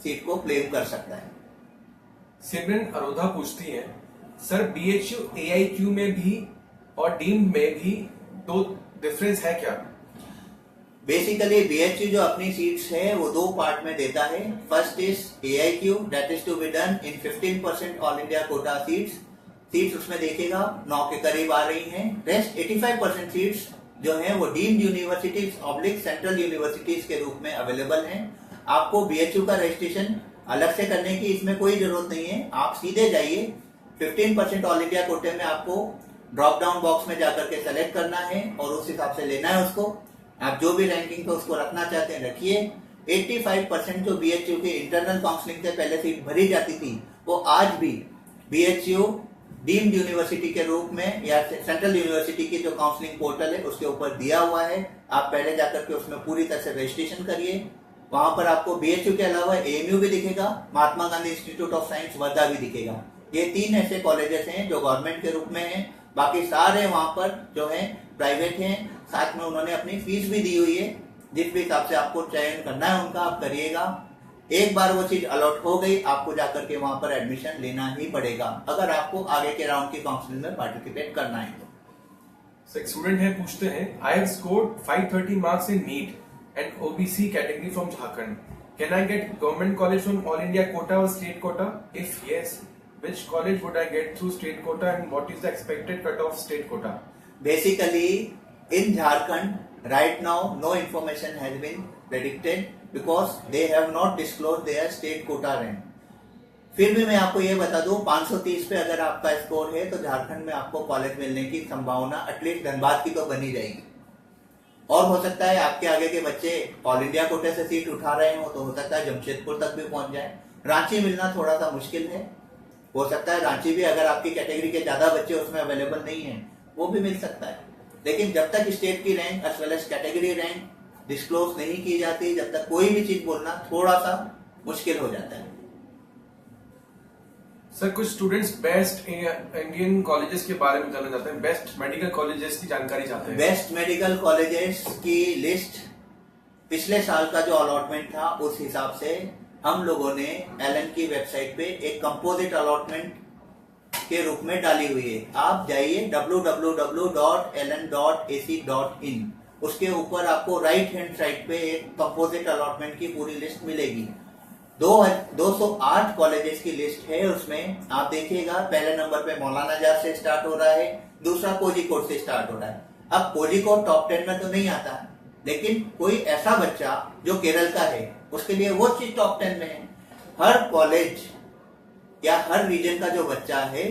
सीट को क्लेम कर सकता है। सिमरन अरोधा पूछती है, सर बीएचयू एआईक्यू में भी और डीम्ड में भी तो डिफरेंस है क्या? बेसिकली बीएचयू जो अपनी सीट्स है वो दो पार्ट में देता है। First is AIQ, that is to be done in 15% all India quota seats उसमें देखेगा 9 के करीब आ रही हैं। रेस्ट 85% सीट्स जो है वो deemed universities oblique central universities के रूप में अवेलेबल हैं। आपको बीएचयू का रजिस्ट्रेशन अलग से करने की इसमें कोई जरूरत नहीं है। आप सीधे जाइए 15% ऑल इंडिया कोटे में आपको ड्रॉप डाउन बॉक्स में जाकर के सेलेक्ट करना है और उस हिसाब से लेना है उसको। आप जो भी रैंकिंग पे उसको रखना चाहते हैं रखिए। 85% जो बीएचयू के इंटरनल काउंसलिंग से पहले सीट भरी जाती थी वो आज भी बीएचयू डीम्ड यूनिवर्सिटी के रूप में या सेंट्रल यूनिवर्सिटी की जो काउंसलिंग पोर्टल है उसके ऊपर दिया हुआ है। आप पहले जाकर के उसमें पूरी तरह से रजिस्ट्रेशन करिए। वहां पर आपको बीएचयू के अलावा AMU भी दिखेगा, Mahatma Gandhi institute of science Wardha भी दिखेगा। ये 3 ऐसे कॉलेजेस हैं जो गवर्नमेंट के रूप में हैं, बाकी सारे वहां पर जो है प्राइवेट हैं। साथ में उन्होंने अपनी फीस भी दी हुई है, जिस भी हिसाब से आपको चयन करना है उनका आप करिएगा। एक बार वो चीज अलॉट हो गई आपको जाकर के वहां पर एडमिशन लेना ही पड़ेगा अगर आपको आगे के राउंड की काउंसलिंग में पार्टिसिपेट करना है तो। एक स्टूडेंट है, पूछते हैं I have scored 530 marks in NEET and OBC category from Jharkhand, can I get government college from all India quota और state quota? If yes, which college would I get through state quota and what is the expected cut of state quota? Basically, in Jharkhand, right now, no information has been predicted because they have not disclosed their state quota rank. फिर भी मैं आपको ये बता दूं 530 पे अगर आपका स्कोर है तो झारखंड में आपको कॉलेज मिलने की संभावना एटलीस्ट धनबाद की तो बनी जाएगी। और हो सकता है आपके आगे के बच्चे ऑल इंडिया कोटे से सीट उठा रहे हो तो हो सकता है जमशेदपुर तक भी पहुंच जाए। रांची मिलना थोड़ा सा मुश्किल है, हो सकता है रांची भी अगर आपकी कैटेगरी के ज्यादा बच्चे उसमें अवेलेबल नहीं है वो भी मिल सकता है। लेकिन जब तक स्टेट की rank as well as category rank disclose नहीं की जाती, जब तक कोई भी चीज बोलना थोड़ा सा मुश्किल हो जाता है। सर, कुछ स्टूडेंट्स बेस्ट इंडियन कॉलेजेस के बारे में जानना चाहते हैं, बेस्ट मेडिकल कॉलेजेस की जानकारी चाहते हैं। बेस्ट मेडिकल कॉलेजेस की लिस्ट पिछले साल का जो अलॉटमेंट था उस हिसाब से हम लोगों ने एलन की वेबसाइट पे एक कंपोजिट अलॉटमेंट के रूप में डाली हुई है। आप जाइए www.ellen.ac.in, उसके ऊपर आपको राइट हैंड साइड पे एक कंपोजिट अलॉटमेंट की पूरी लिस्ट मिलेगी। 208 कॉलेजेस की लिस्ट है उसमें। आप देखिएगा पहले नंबर पे मौलाना आजाद से स्टार्ट हो रहा है, दूसरा कोझिकोड से स्टार्ट हो रहा है। अब कोझिकोड टॉप 10 में तो नहीं आता, लेकिन कोई ऐसा बच्चा जो केरल का है उसके लिए वो चीज टॉप 10 में है। हर कॉलेज या हर रीजन का जो बच्चा है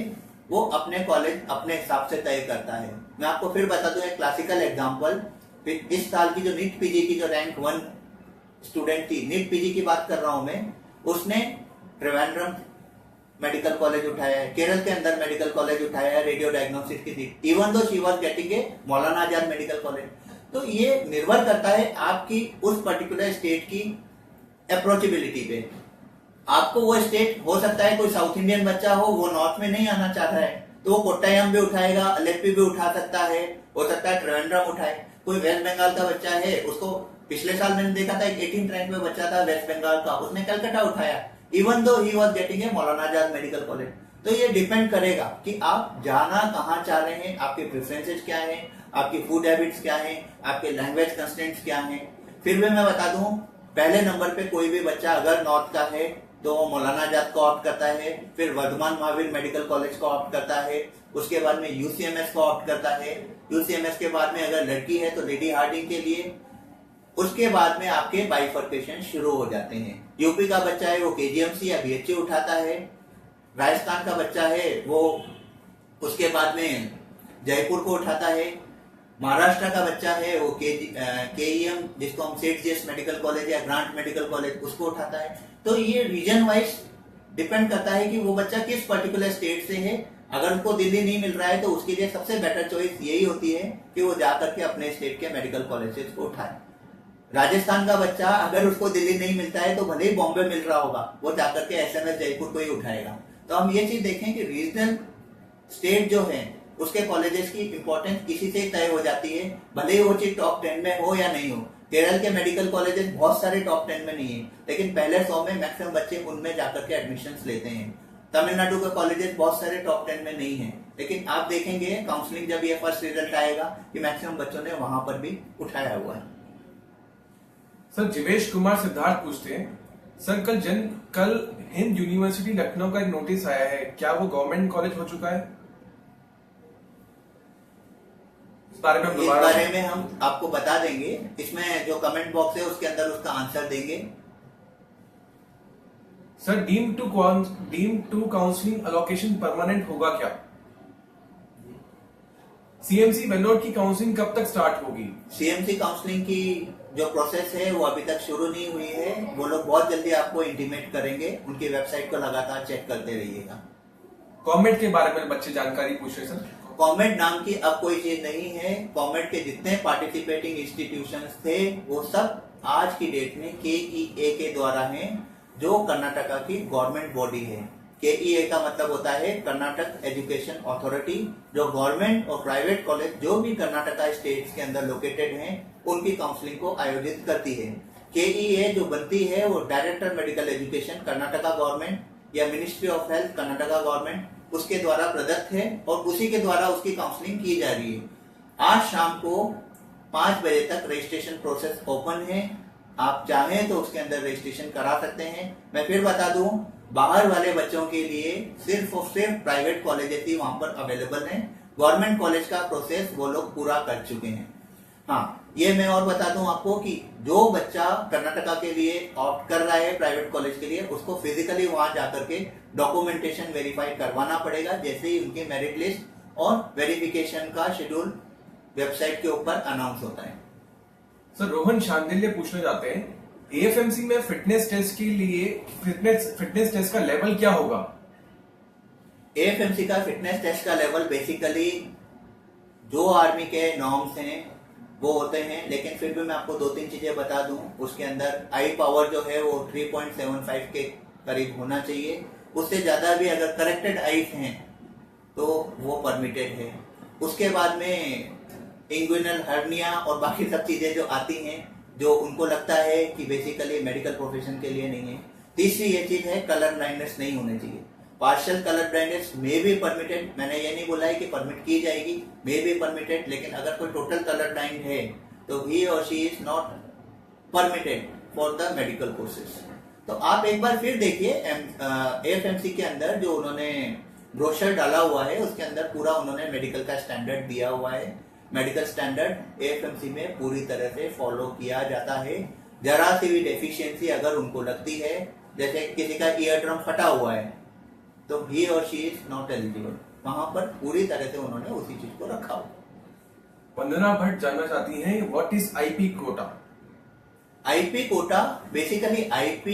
वो अपने कॉलेज अपने हिसाब से तय करता है। मैं आपको फिर बता दूं एक क्लासिकल एग्जांपल, इस साल की जो नीट पीजी की जो रैंक 1 स्टूडेंट थी, नीट पीजी की बात कर रहा हूं मैं, उसने त्रिवेंद्रम मेडिकल कॉलेज उठाया है, केरल के अंदर मेडिकल कॉलेज उठाया है, रेडियो डायग्नोस्टिक्स की थी, even though she was getting a Maulana Azad medical college. तो ये निर्भर करता है आपकी उस पर्टिकुलर स्टेट की अप्रोचेबिलिटी पे। आपको वो स्टेट हो सकता है कोई साउथ इंडियन बच्चा हो वो नॉर्थ में नहीं आना चाह रहा है तो वो कोट्टायम भी उठाएगा, अलेप्पी भी उठा सकता है, हो सकता है त्रिवेंद्रम उठाए। कोई वेस्ट बंगाल का बच्चा है, उसको पिछले साल मैंने देखा था एक 18th रैंक में बच्चा था वेस्ट बंगाल का, उसने कलकत्ता उठाया, even though he was getting a Maulana Azad medical college. तो ये डिपेंड करेगा कि आप जाना कहाँ चाह रहे हैं, आपके प्रेफरेंसेस क्या हैं, आपकी फूड हैबिट्स क्या हैं, आपके लैंग्वेज कंस्ट्रेंट्स क्या हैं। फिर भी मैं बता दूं पहले नंबर पे कोई भी बच्चा अगर नॉर्थ का है तो मौलाना आजाद को ऑप्ट करता है, फिर वर्धमान महावीर मेडिकल कॉलेज को ऑप्ट करता है, उसके बाद में यूसीएमएस को ऑप्ट करता है, यूसीएमएस के बाद में अगर लड़की है तो लेडी हार्डिंग के लिए, उसके बाद में आपके बाइफर्केशन शुरू हो जाते हैं। यूपी का बच्चा है वो केजीएमसी या बीएचयू उठाता है, राजस्थान का बच्चा है वो उसके बाद में जयपुर को उठाता है, महाराष्ट्र का बच्चा है वो केईएम जिसको हम सेठ जेस मेडिकल कॉलेज या ग्रांट मेडिकल कॉलेज उसको उठाता है। तो ये रीजन वाइज डिपेंड करता है कि वो बच्चा किस पर्टिकुलर स्टेट से है। अगर उनको दिल्ली नहीं मिल रहा है तो उसके लिए सबसे बेटर चॉइस यही होती है कि वो जाकर के अपने स्टेट के मेडिकल कॉलेजेस को उठाए। राजस्थान का बच्चा अगर उसको दिल्ली नहीं मिलता है तो भले ही बॉम्बे मिल रहा होगा वो जाकर के एसएमएस जयपुर को ही उठाएगा। तो हम ये चीज देखें कि रीजनल स्टेट जो है उसके कॉलेजेस की इंपॉर्टेंस किसी से तय हो जाती है, भले ही वो चीज टॉप 10 में हो या नहीं हो। केरल के मेडिकल कॉलेजेस बहुत सारे टॉप 10 में नहीं है, लेकिन पहले 100 में मैक्सिमम बच्चे उनमें जाकर के एडमिशंस लेते हैं। तमिलनाडु के कॉलेजेस बहुत सारे टॉप 10 में नहीं है, लेकिन आप देखेंगे काउंसलिंग जब ये फर्स्ट रिजल्ट आएगा कि मैक्सिमम बच्चों ने वहां पर भी उठाया हुआ है। सर जीवेश कुमार सिद्धार्थ पूछते हैं, सर कल हिंद यूनिवर्सिटी लखनऊ का एक नोटिस आया है, क्या वो गवर्नमेंट कॉलेज हो चुका है? इस बारे में हम आपको बता देंगे, इसमें जो कमेंट बॉक्स है उसके अंदर उसका आंसर देंगे। Sir deem to counselling allocation permanent होगा क्या? सीएमसी वेल्लोर की काउंसलिंग कब तक स्टार्ट होगी? सीएमसी काउंसलिंग की जो प्रोसेस है वो अभी तक शुरू नहीं हुई है, वो लोग बहुत जल्दी आपको इंटीमेट करेंगे, उनकी वेबसाइट को लगातार चेक करते रहिएगा। कॉमेट के बारे में बच्चे जानकारी पूछ रहे सर। कॉमेट नाम की अब कोई चीज नहीं है। कॉमेट के जितने पार्टिसिपेटिंग इंस्टीट्यूशंस थे वो सब आज की डेट में KEA के द्वारा हैं, जो कर्नाटका की गवर्नमेंट बॉडी है। KEA का मतलब होता है कर्नाटक एजुकेशन अथॉरिटी, जो गवर्नमेंट और प्राइवेट कॉलेज जो भी कर्नाटका स्टेट्स के अंदर लोकेटेड हैं उनकी काउंसलिंग को आयोजित करती है। KEA जो बनती है वो director medical education Karnataka government या ministry of health Karnataka government उसके द्वारा प्रदत्त है और उसी के द्वारा उसकी काउंसलिंग की जा रही है। आज शाम को 5 बजे तक रजिस्ट्रेशन प्रोसेस ओपन है, आप चाहें तो उसके अंदर रजिस्ट्रेशन करा सकते हैं। मैं फिर बता दूं, बाहर वाले बच्चों के लिए सिर्फ और सिर्फ प्राइवेट कॉलेजेस ही वहां पर अवेलेबल हैं। गवर्नमेंट कॉलेज का प्रोसेस वो लोग पूरा कर चुके हैं। हाँ, ये मैं और बता दूं आपको कि जो बच्चा कर्नाटका के लिए ऑप्ट कर रहा है प्राइवेट कॉलेज के लिए, उसको फिजिकली वहां जाकर के डॉक्यूमेंटेशन वेरीफाई करवाना पड़ेगा, जैसे ही उनकी मेरिट लिस्ट और वेरिफिकेशन का शेड्यूल वेबसाइट के ऊपर अनाउंस होता है। सर रोहन शांडिल्य पूछना चाहते हैं, AFMC में फिटनेस टेस्ट के लिए फिटनेस टेस्ट का लेवल क्या होगा? AFMC का फिटनेस टेस्ट का लेवल बेसिकली जो आर्मी के नॉर्म्स हैं वो होते हैं, लेकिन फिर भी मैं आपको 2-3 चीजें बता दूं। उसके अंदर आई पावर जो है वो 3.75 के करीब होना चाहिए। उससे ज्यादा भी अगर करेक्टेड आईज हैं तो वो परमिटेड है। उसके बाद में इंग्विनल हर्निया और बाकी सब चीजें जो आती हैं, जो उनको लगता है कि बेसिकली मेडिकल प्रोफेशन के लिए नहीं है। तीसरी ये चीज है, कलर ब्लाइंडनेस नहीं होने चाहिए। पार्शियल कलर ब्लाइंडनेस में भी परमिटेड, मैंने ये नहीं बोला है कि परमिट की जाएगी, में भी परमिटेड, लेकिन अगर कोई टोटल कलर ब्लाइंड है तो ही और she is not permitted for the medical courses. तो आप एक बार फिर देखिए AFMC के अंदर जो उन्होंने ब्रोशर डाला हुआ है उसके अंदर पूरा उन्होंने मेडिकल का स्टैंडर्ड दिया हुआ है। मेडिकल स्टैंडर्ड AFMC में पूरी तरह से फॉलो किया जाता है। जरा सी भी डेफिशिएंसी अगर उनको लगती है, जैसे किसी का ईयर ड्रम फटा हुआ है, तो ही और शी इज नॉट एलिजिबल। वहां पर पूरी तरह से उन्होंने उसी चीज को रखा हुआ। वंदना भट्ट जानना चाहती हैं, what is IP quota? IP quota basically IP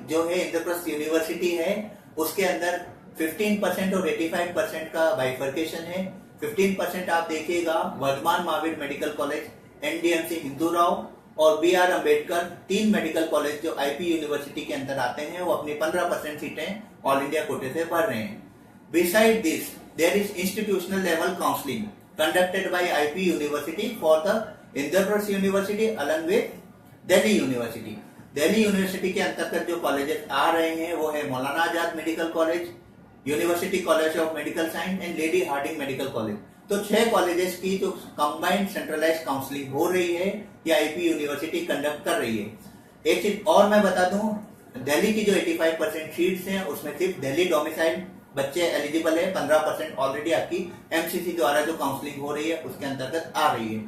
जो है इंद्रप्रस्थ यूनिवर्सिटी है, उसके अंदर 15% और 85% का बाइफर्केशन है। 15% आप देखिएगा Vardhman Mahavir medical college, NDMC Hindu Rao और BR अम्बेडकर, 3 मेडिकल कॉलेज जो IP यूनिवर्सिटी के अंदर आते हैं, वो अपनी 15% सीटें ऑल इंडिया कोटे से भर रहे हैं। Beside this there is institutional level counselling conducted by IP university for the Indraprastha university along with Delhi university. Delhi university के अंतर्गत जो कॉलेजेस आ रहे हैं वो है Maulana Azad medical college, university college of medical science and Lady Hardinge medical college. तो 6 colleges की जो कंबाइंड सेंट्रलाइज काउंसलिंग हो रही है या IP यूनिवर्सिटी कंडक्ट कर रही है। एक चीज और मैं बता दूं, दिल्ली की जो 85% सीट्स हैं उसमें सिर्फ दिल्ली डोमिसाइल बच्चे एलिजिबल है। 15% ऑलरेडी आपकी MCC द्वारा जो काउंसलिंग हो रही है उसके अंतर्गत आ रही है।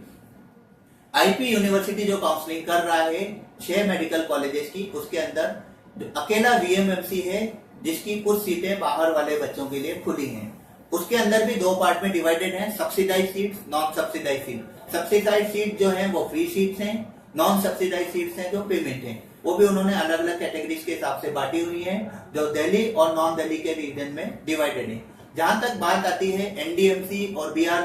IP यूनिवर्सिटी जो काउंसलिंग कर रहा है 6 मेडिकल कॉलेजेस की, उसके अंदर जो अकेला VMMC है जिसकी कुछ सीटें बाहर वाले बच्चों के लिए खुली हैं। उसके अंदर भी 2 पार्ट में डिवाइडेड है, subsidise seats, non subsidise seat. Subsidise seat जो है वो फ्री सीट्स हैं, नॉन सब्सिडाइज सीट्स हैं जो पेमेंट है। वो भी उन्होंने अलग अलग कैटेगरीज के हिसाब से बांटी हुई है, जो दिल्ली और नॉन दिल्ली के रीजन में डिवाइडेड है। जहां तक बात आती है NDMC और BR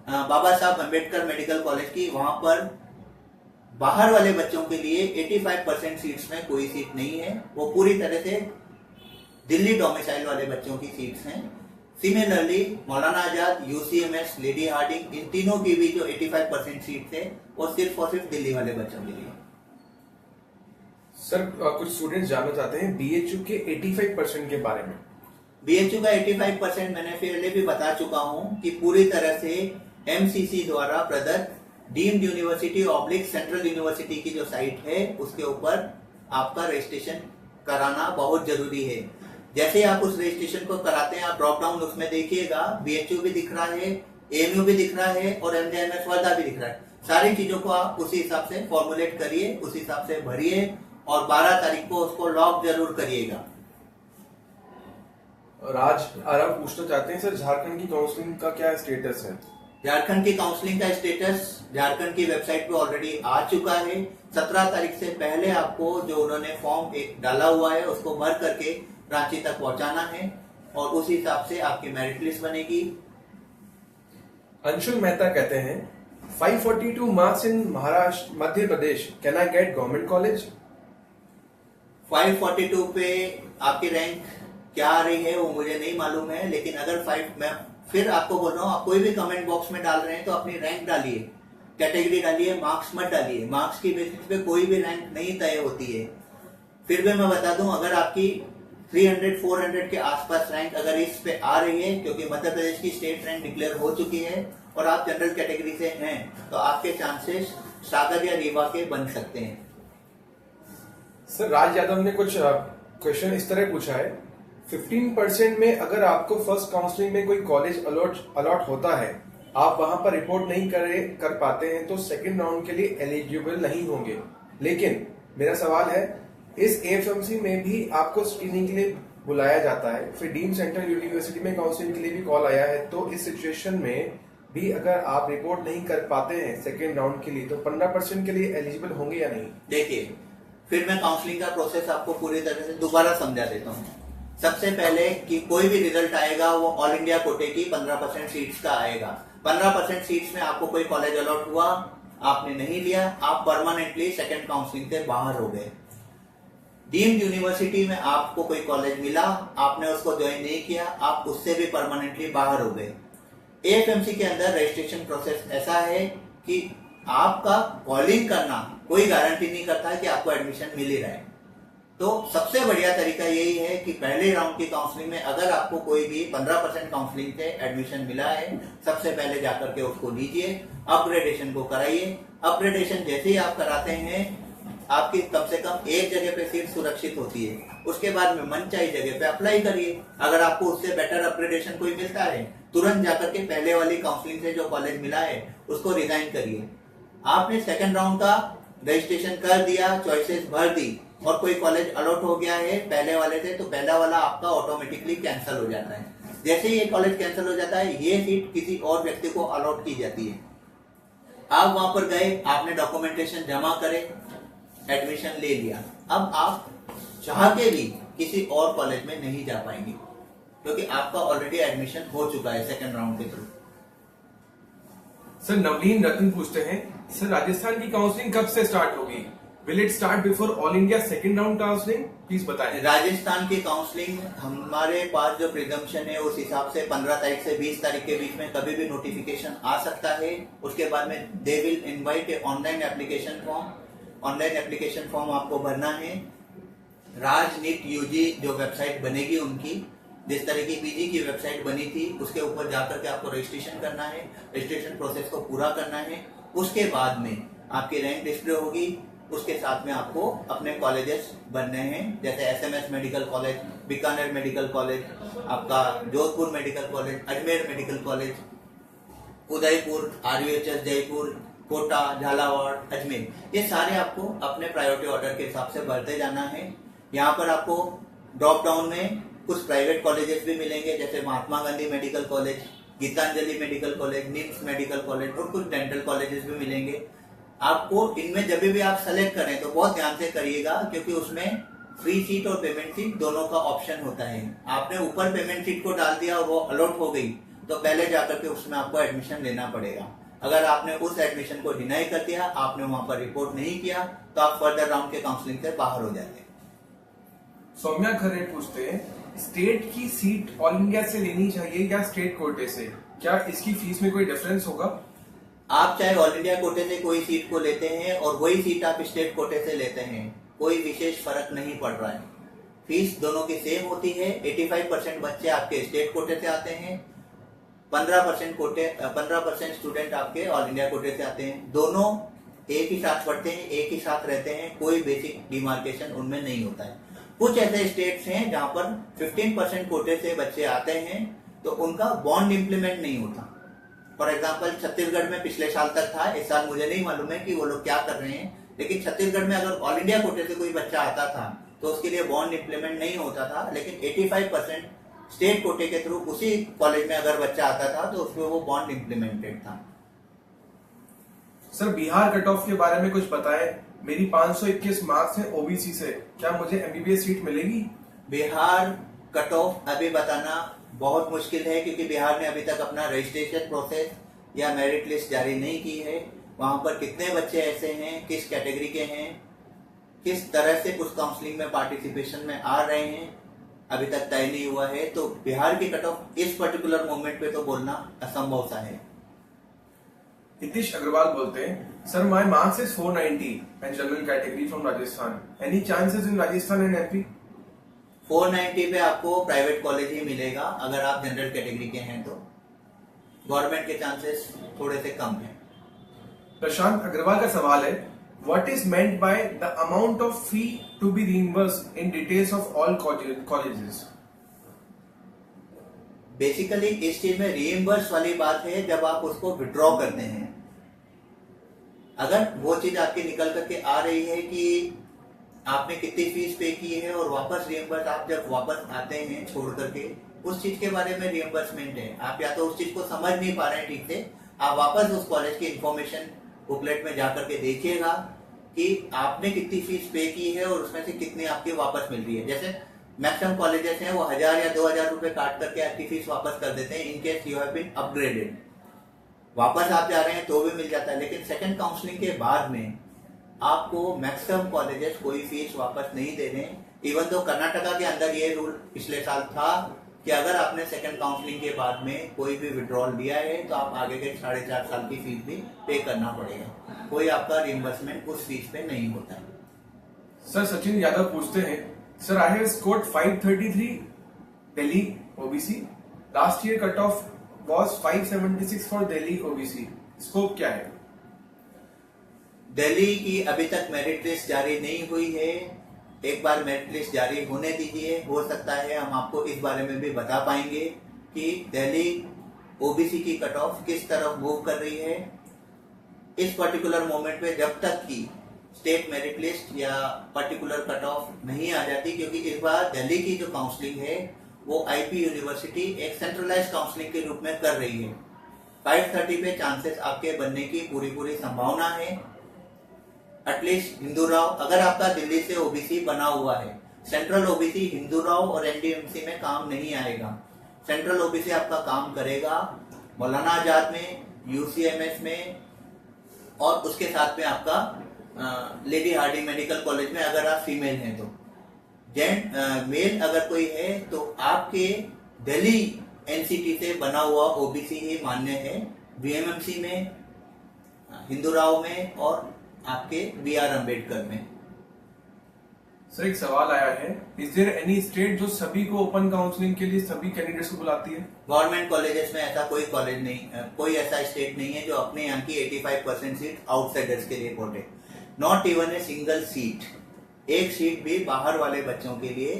बाबा साहब अम्बेडकर मेडिकल कॉलेज की, वहां पर बाहर वाले बच्चों के लिए 85% सीट्स में कोई सीट नहीं है, वो पूरी तरह से दिल्ली डोमिसाइल वाले बच्चों की सीट्स हैं। Similarly Maulana Azad, UCMS, lady Hardinge, इन तीनों की भी जो 85% सीट्स है वो सिर्फ और सिर्फ दिल्ली वाले बच्चों के लिए। सर कुछ स्टूडेंट्स जानना चाहते हैं BHU के 85% के बारे में। BHU का 85% मैंने पहले भी बता चुका हूं कि पूरी तरह से MCC द्वारा प्रदत्त deemed university oblique central university की जो साइट है उसके ऊपर आपका रजिस्ट्रेशन कराना बहुत जरूरी है। जैसे ही आप उस रजिस्ट्रेशन को कराते हैं, आप ड्रॉप डाउन उसमें देखिएगा, बीएचयू भी दिख रहा है, एएमयू भी दिख रहा है और एमजेएमएस वर्धा भी दिख रहा है। सारी चीजों को आप उसी हिसाब से फॉर्मुलेट करिए, उस हिसाब से भरिए और 12 तारीख को उसको लॉक जरूर करिएगा। राज आराम पूछना चाहते हैं सर, झारखंड की काउंसलिंग का क्या स्टेटस है? झारखंड की काउंसलिंग का स्टेटस झारखंड की वेबसाइट पे ऑलरेडी आ चुका है। 17 तारीख से पहले आपको जो उन्होंने फॉर्म एक डाला हुआ है उसको भर करके रांची तक पहुंचाना है और उस हिसाब से आपकी मेरिट लिस्ट बनेगी। अंशुल मेहता कहते हैं 542 marks in Maharashtra Madhya Pradesh, can I get government college? 542 पे आपकी रैंक क्या आ रही है वो मुझे नहीं मालूम है, लेकिन अगर मैं फिर आपको बोल रहा हूँ, आप कोई भी कमेंट बॉक्स में डाल रहे हैं तो अपनी रैंक डालिए, कैटेगरी डालिए, मार्क्स मत डालिए। मार्क्स की बेसिस पे कोई भी रैंक नहीं तय होती है। फिर भी मैं बता दूं, अगर आपकी 300-400 के आसपास रैंक अगर इस पे आ रही है, क्योंकि मध्य प्रदेश की स्टेट रैंक डिक्लेयर हो चुकी है और आप जनरल कैटेगरी से हैं, तो आपके चांसेस सागर या रीवा के बन सकते हैं। सर राज यादव ने कुछ क्वेश्चन इस तरह पूछा है, 15% में अगर आपको फर्स्ट काउंसलिंग में कोई कॉलेज अलॉट होता है, आप वहां पर रिपोर्ट नहीं कर पाते हैं तो सेकंड राउंड के लिए एलिजिबल नहीं होंगे। लेकिन मेरा सवाल है, इस एएफएमसी में भी आपको स्क्रीनिंग के लिए बुलाया जाता है, फिर डीम्ड सेंट्रल यूनिवर्सिटी में काउंसलिंग के लिए भी कॉल आया है, तो इस सिचुएशन में भी अगर आप रिपोर्ट नहीं कर पाते हैं सेकेंड राउंड के लिए तो 15% के लिए एलिजिबल होंगे या नहीं? देखिए, फिर मैं काउंसलिंग का प्रोसेस आपको पूरी तरह से दोबारा समझा देता हूँ। सबसे पहले कि कोई भी रिजल्ट आएगा वो ऑल इंडिया कोटे की 15% सीट्स का आएगा। 15% सीट्स में आपको कोई कॉलेज अलॉट हुआ, आपने नहीं लिया, आप परमानेंटली सेकंड काउंसलिंग से बाहर हो गए। डीम्ड यूनिवर्सिटी में आपको कोई कॉलेज मिला, आपने उसको ज्वाइन नहीं किया, आप उससे भी परमानेंटली बाहर हो गए। एएफएमसी के अंदर रजिस्ट्रेशन प्रोसेस ऐसा है कि आपका कॉलिंग करना कोई गारंटी नहीं करता है कि आपको एडमिशन मिल ही रहा है। तो सबसे बढ़िया तरीका यही है कि पहले राउंड की काउंसलिंग में अगर आपको कोई भी 15% काउंसलिंग से एडमिशन मिला है, सबसे पहले जाकर के उसको लीजिए, अपग्रेडेशन को कराइए। अपग्रेडेशन जैसे ही आप कराते हैं, आपकी कम से कम एक जगह पे सीट सुरक्षित होती है। उसके बाद में मनचाही जगह पे अप्लाई करिए। अगर आपको उससे बेटर अपग्रेडेशन कोई मिलता है, तुरंत जाकर के पहले वाली काउंसलिंग से जो कॉलेज मिला है उसको रिजाइन करिए। आपने सेकंड राउंड का रजिस्ट्रेशन कर दिया, चॉइसेस भर दी और कोई कॉलेज अलॉट हो गया है पहले वाले से, तो पहला वाला आपका ऑटोमेटिकली कैंसिल हो जाता है। जैसे ही ये कॉलेज कैंसिल हो जाता है, ये सीट किसी और व्यक्ति को अलॉट की जाती है। आप वहां पर गए, आपने डॉक्यूमेंटेशन जमा करे, एडमिशन ले लिया। अब आप चाह के भी किसी और कॉलेज में नहीं जा पाएंगे क्योंकि आपका ऑलरेडी एडमिशन हो चुका है सेकंड राउंड के थ्रू। सर नवलीन रतन पूछते हैं, सर राजस्थान की काउंसलिंग कब से स्टार्ट होगी? Will it start before all India second round counselling? Please बताएं। राजस्थान की काउंसलिंग हमारे पास जो प्रिजम्पशन है उस हिसाब से 15 तारीख से 20 तारीख के बीच में कभी भी नोटिफिकेशन आ सकता है। उसके बाद में they will invite A online application form. Online application form आपको भरना है। राजनीट यूजी जो वेबसाइट बनेगी उनकी, जिस तरह की पीजी की वेबसाइट बनी थी उसके ऊपर जाकर के आपको रजिस्ट्रेशन करना है। रजिस्ट्रेशन प्रोसेस को पूरा करना है। उसके बाद में आपकी रैंक डिस्प्ले होगी। उसके साथ में आपको अपने कॉलेजेस बनने हैं, जैसे SMS medical college, Bikaner medical college, आपका Jodhpur medical college, Ajmer medical college, Udaipur, RUHS Jaipur, Kota, Jhalawar, Ajmer, ये सारे आपको अपने प्रायोरिटी ऑर्डर के हिसाब से भरते जाना है। यहाँ पर आपको ड्रॉप डाउन में कुछ प्राइवेट कॉलेजेस भी मिलेंगे, जैसे Mahatma Gandhi medical college, Gitanjali medical college, NIMS medical college और कुछ डेंटल कॉलेजेस भी मिलेंगे। आपको इनमें जब भी आप सेलेक्ट करें तो बहुत ध्यान से करिएगा, क्योंकि उसमें फ्री सीट और पेमेंट सीट दोनों का ऑप्शन होता है। आपने ऊपर पेमेंट सीट को डाल दिया और वो अलॉट हो गई तो पहले जाकर के उसमें आपको एडमिशन लेना पड़ेगा। अगर आपने उस एडमिशन को डिनाई कर दिया, आपने वहां पर रिपोर्ट नहीं किया, तो आप फर्दर राउंड के काउंसलिंग से बाहर हो जाते हैं। सौम्या खरे पूछते हैं, स्टेट की सीट ऑल इंडिया से लेनी चाहिए या स्टेट कोटे से? क्या इसकी फीस में कोई डिफरेंस होगा? आप चाहे ऑल इंडिया कोटे से कोई सीट को लेते हैं और वही सीट आप स्टेट कोटे से लेते हैं, कोई विशेष फर्क नहीं पड़ रहा है। फीस दोनों की सेम होती है। 85% बच्चे आपके स्टेट कोटे से आते हैं 15% स्टूडेंट आपके ऑल इंडिया कोटे से आते हैं। दोनों एक ही साथ पढ़ते हैं, एक ही साथ रहते हैं, कोई बेसिक डिमार्केशन उनमें नहीं होता है। कुछ ऐसे स्टेट्स हैं जहां पर 15% कोटे से बच्चे आते हैं तो उनका बॉन्ड इंप्लीमेंट नहीं होता। फॉर एग्जाम्पल छत्तीसगढ़ में पिछले साल तक था, इस साल मुझे नहीं मालूम है कि वो लोग क्या कर रहे हैं, लेकिन छत्तीसगढ़ में अगर ऑल इंडिया कोटे से कोई बच्चा आता था तो उसके लिए बॉन्ड इंप्लीमेंट नहीं होता था, लेकिन 85% स्टेट कोटे के थ्रू उसी कॉलेज में अगर बच्चा आता था तो उसमें वो बॉन्ड इंप्लीमेंटेड था। सर बिहार कट ऑफ के बारे में कुछ बताएं। मेरी 521 मार्क्स है ओबीसी से, क्या मुझे एमबीबीएस सीट मिलेगी? बिहार कट ऑफ अभी बताना बहुत मुश्किल है, क्योंकि बिहार ने अभी तक अपना रजिस्ट्रेशन प्रोसेस या मेरिट लिस्ट जारी नहीं की है। वहां पर कितने बच्चे ऐसे हैं, किस कैटेगरी के हैं, किस तरह से उस काउंसलिंग में पार्टिसिपेशन में आ रहे हैं, अभी तक तय नहीं हुआ है। तो बिहार की कट ऑफ इस पर्टिकुलर मोमेंट पे तो बोलना असंभव सा है। हितेश अग्रवाल बोलते हैं, sir my marks is 490 and general category from Rajasthan, any chances in Rajasthan and MP? 490 पे आपको प्राइवेट कॉलेज ही मिलेगा अगर आप जनरल कैटेगरी के हैं तो। गवर्नमेंट के चांसेस थोड़े से कम हैं। प्रशांत अग्रवाल का सवाल है, what is meant by the amount of fee to be reimbursed in details of all colleges? Basically इस चीज में रीइंबर्स वाली बात है जब आप उसको विड्रॉ करते हैं। अगर वो चीज आपकी निकल करके आ रही है कि आपने कितनी फीस पे की है और वापस रीइंबर्स आप जब वापस आते हैं छोड़ करके, उस चीज के बारे में रीइंबर्समेंट है। आप या तो उस चीज को समझ नहीं पा रहे हैं ठीक से, आप वापस उस कॉलेज की इंफॉर्मेशन बुकलेट में जाकर के देखिएगा कि आपने कितनी फीस पे की है और उसमें से कितनी आपकी वापस मिल रही है। जैसे मैक्सिमम कॉलेजेस हैं वो 1000 या 2000 रुपए काट करके आपकी फीस वापस कर देते हैं in case you have been upgraded. वापस आप जा रहे हैं तो भी मिल जाता है, लेकिन सेकंड काउंसलिंग के बाद में आपको मैक्सिमम कॉलेजेस कोई फीस वापस नहीं दे रहे हैं। इवन तो कर्नाटका के अंदर ये रूल पिछले साल था कि अगर आपने सेकंड काउंसलिंग के बाद में कोई भी विड्रॉल दिया है तो आप आगे के 4.5 साल की फीस भी पे करना पड़ेगा। कोई आपका रिइंबर्समेंट उस फीस पे नहीं होता है। सर सचिन यादव पूछते हैं, sir I have scored 533 Delhi OBC, last year cut off was 576 for Delhi OBC, scope क्या है? दिल्ली की अभी तक मेरिट लिस्ट जारी नहीं हुई है। एक बार मेरिट लिस्ट जारी होने दीजिए, हो सकता है हम आपको इस बारे में भी बता पाएंगे कि दिल्ली ओबीसी की कट ऑफ किस तरफ मूव कर रही है। इस पर्टिकुलर मोमेंट पे जब तक की स्टेट मेरिट लिस्ट या पर्टिकुलर कट ऑफ नहीं आ जाती, क्योंकि इस बार दिल्ली की जो काउंसलिंग है वो आईपी यूनिवर्सिटी एक सेंट्रलाइज काउंसलिंग के रूप में कर रही है। 530 पे चांसेस आपके बनने की पूरी संभावना है। एटलीस्ट हिंदू राव, अगर आपका दिल्ली से ओबीसी बना हुआ है, सेंट्रल ओबीसी हिंदू राव और एनडीएमसी में काम नहीं आएगा। सेंट्रल ओबीसी आपका काम करेगा मौलाना आजाद में, यूसीएमएस में, और उसके साथ में आपका लेडी हार्डिंग मेडिकल कॉलेज में अगर आप फीमेल हैं तो। मेल अगर कोई है तो आपके दिल्ली एनसीटी से बना हुआ ओबीसी ही मान्य है, बीएमएमसी में, हिंदू राव में और आपके बीआर अंबेडकर में। सर एक सवाल आया है, इज देयर एनी स्टेट जो सभी को ओपन काउंसलिंग के लिए सभी कैंडिडेट्स को बुलाती है? गवर्नमेंट कॉलेजेस में ऐसा कोई कॉलेज नहीं, कोई ऐसा स्टेट नहीं है जो अपने यहाँ की 85% सीट आउटसाइडर्स के लिए कोटे। Not even a single seat, एक सीट भी बाहर वाले बच्चों के लिए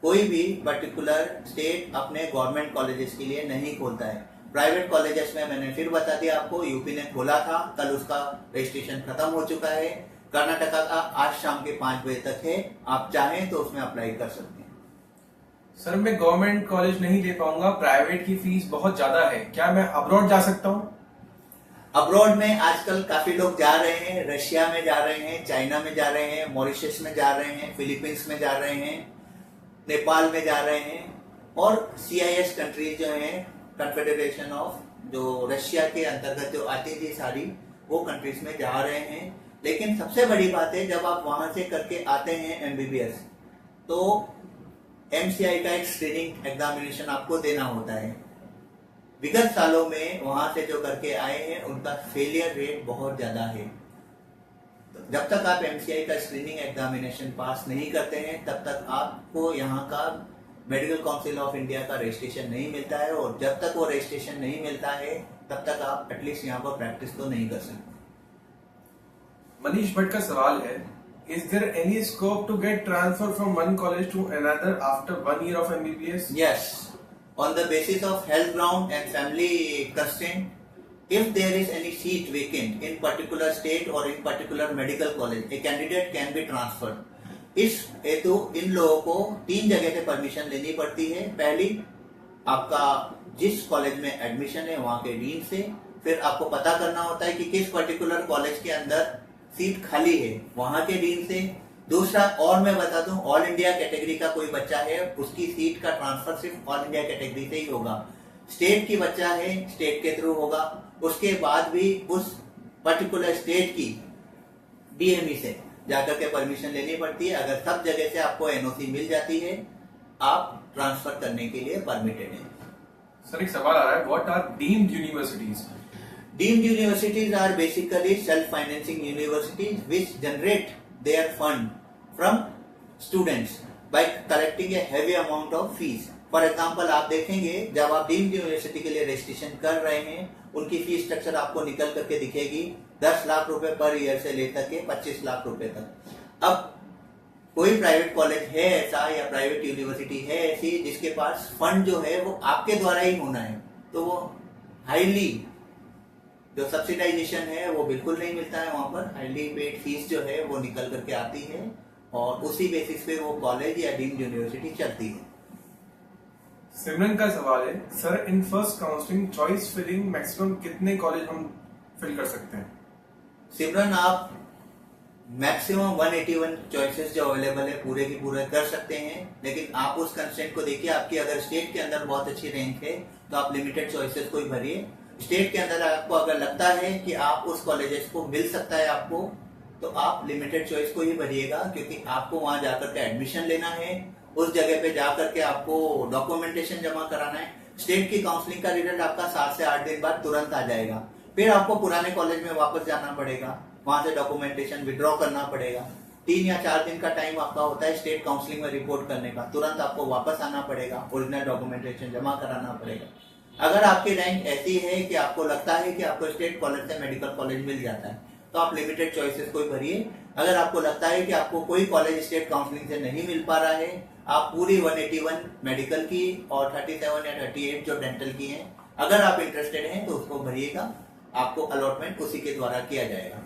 कोई भी पर्टिकुलर स्टेट अपने गवर्नमेंट कॉलेजेस के लिए नहीं खोलता है। प्राइवेट कॉलेजेस में मैंने फिर बता दिया आपको, यूपी ने खोला था, कल उसका रजिस्ट्रेशन खत्म हो चुका है। कर्नाटका का आज शाम के 5 बजे तक है, आप चाहें तो उसमें अप्लाई कर सकते हैं। सर मैं गवर्नमेंट कॉलेज नहीं दे पाऊंगा, प्राइवेट की फीस बहुत ज्यादा है, क्या मैं अब्रॉड जा सकता हूँ? अब्रॉड में आजकल काफी लोग जा रहे हैं, रशिया में जा रहे हैं, चाइना में जा रहे हैं, मॉरिशस में जा रहे हैं, फिलीपींस में जा रहे हैं, नेपाल में जा रहे हैं, और सीआईएस कंट्रीज जो हैं, कन्फेडरेशन ऑफ जो रशिया के अंतर्गत जो आती थी सारी, वो कंट्रीज में जा रहे हैं। लेकिन सबसे बड़ी बात है, जब आप वहां से करके आते हैं एमबीबीएस तो एमसीआई का एक स्क्रीनिंग एग्जामिनेशन आपको देना होता है। विगत सालों में वहां से जो करके आए हैं उनका फेलियर रेट बहुत ज्यादा है। जब तक आप एमसीआई का स्क्रीनिंग एग्जामिनेशन पास नहीं करते हैं तब तक आपको यहाँ का मेडिकल काउंसिल ऑफ इंडिया का रजिस्ट्रेशन नहीं मिलता है, और जब तक वो रजिस्ट्रेशन नहीं मिलता है तब तक आप एटलीस्ट यहाँ पर प्रैक्टिस तो नहीं कर सकते। मनीष भट्ट का सवाल है, is there any scope to get transfer from one college to another after 1 year of MBBS? Yes, on the basis of health ground and family constraint, if there is any seat vacant in particular state or in particular medical college, a candidate can be transferred. इस हेतु इन लोगों को 3 जगह से permission लेनी पड़ती है। पहली, आपका जिस कॉलेज में एडमिशन है वहां के डीन से, फिर आपको पता करना होता है कि किस पर्टिकुलर कॉलेज के अंदर सीट खाली है वहां के डीन से। दूसरा, और मैं बता दूं, ऑल इंडिया कैटेगरी का कोई बच्चा है उसकी सीट का ट्रांसफर सिर्फ ऑल इंडिया कैटेगरी से ही होगा। स्टेट की बच्चा है स्टेट के थ्रू होगा, उसके बाद भी उस पर्टिकुलर स्टेट की DME से जाकर के परमिशन लेनी पड़ती है। अगर सब जगह से आपको NOC मिल जाती है, आप ट्रांसफर करने के लिए परमिटेड है। सर एक सवाल आ रहा है, what are deemed universities? Deemed universities are basically self-financing universities which generate their fund from students by collecting a heavy amount of fees. For example, आप देखेंगे जब आप डीम्ड यूनिवर्सिटी के लिए रजिस्ट्रेशन कर रहे हैं, उनकी फीस स्ट्रक्चर आपको निकल करके दिखेगी 10 लाख रुपए पर ईयर से लेकर के 25 लाख रुपए तक। अब कोई प्राइवेट कॉलेज है ऐसा या प्राइवेट यूनिवर्सिटी है ऐसी जिसके पास फंड जो है वो आपके द्वारा ही होना है, तो वो हाईली जो सब्सिडाइजेशन है वो बिल्कुल नहीं मिलता है। वहां पर हाईली पेड फीस जो है वो निकल करके आती है और उसी बेसिस पे वो कॉलेज या डीम्ड यूनिवर्सिटी चलती है। सिमरन का सवाल है, sir in first counselling choice filling maximum कितने कॉलेज हम फिल कर सकते हैं? सिमरन, आप मैक्सिमम 181 चॉइसेस जो अवेलेबल है पूरे की पूरे कर सकते हैं, लेकिन आप उस कंस्ट्रेंट को देखिए। आपकी अगर स्टेट के अंदर बहुत अच्छी रैंक है तो आप लिमिटेड चॉइसेस को ही भरिए। स्टेट के अंदर आपको अगर लगता है कि आप उस कॉलेजेस को मिल सकता है आपको, तो आप लिमिटेड चॉइस को ही भरिएगा, क्योंकि आपको वहां जाकर के एडमिशन लेना है, उस जगह पे जाकर के आपको डॉक्यूमेंटेशन जमा कराना है। स्टेट की काउंसलिंग का रिजल्ट आपका 7 से 8 दिन बाद तुरंत आ जाएगा, फिर आपको पुराने कॉलेज में वापस जाना पड़ेगा, वहां से डॉक्यूमेंटेशन विड्रॉ करना पड़ेगा। 3 या 4 दिन का टाइम आपका होता है स्टेट काउंसलिंग में रिपोर्ट करने का, तुरंत आपको वापस आना पड़ेगा, ओरिजिनल डॉक्यूमेंटेशन जमा कराना पड़ेगा। अगर आपकी रैंक ऐसी है कि आपको लगता है कि आपको स्टेट कॉलेज से मेडिकल कॉलेज मिल जाता है, तो आप लिमिटेड चॉइसेस को ही भरिए। अगर आपको लगता है कि आपको कोई कॉलेज स्टेट काउंसलिंग से नहीं मिल पा रहा है, आप पूरी 181 मेडिकल की और 37 या 38 जो डेंटल की हैं, अगर आप इंटरेस्टेड हैं तो उसको भरिएगा, आपको अलॉटमेंट उसी के द्वारा किया जाएगा।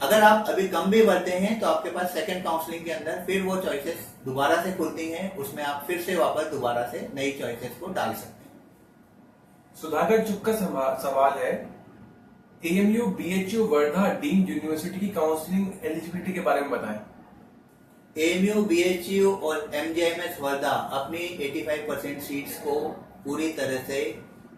अगर आप अभी कम भी भरते हैं तो आपके पास सेकंड काउंसलिंग के अंदर फिर वो चॉइसेस दोबारा से खुलती हैं, उसमें आप फिर से वापस दोबारा से नई चॉइसेस को डाल सकते हैं। सुधाकर चुक का सवाल है, AMU BHU Wardha deemed university की काउंसलिंग एलिजिबिलिटी के बारे में बताएं। AMU BHU और MJMS वर्धा अपनी 85% सीट्स को पूरी तरह से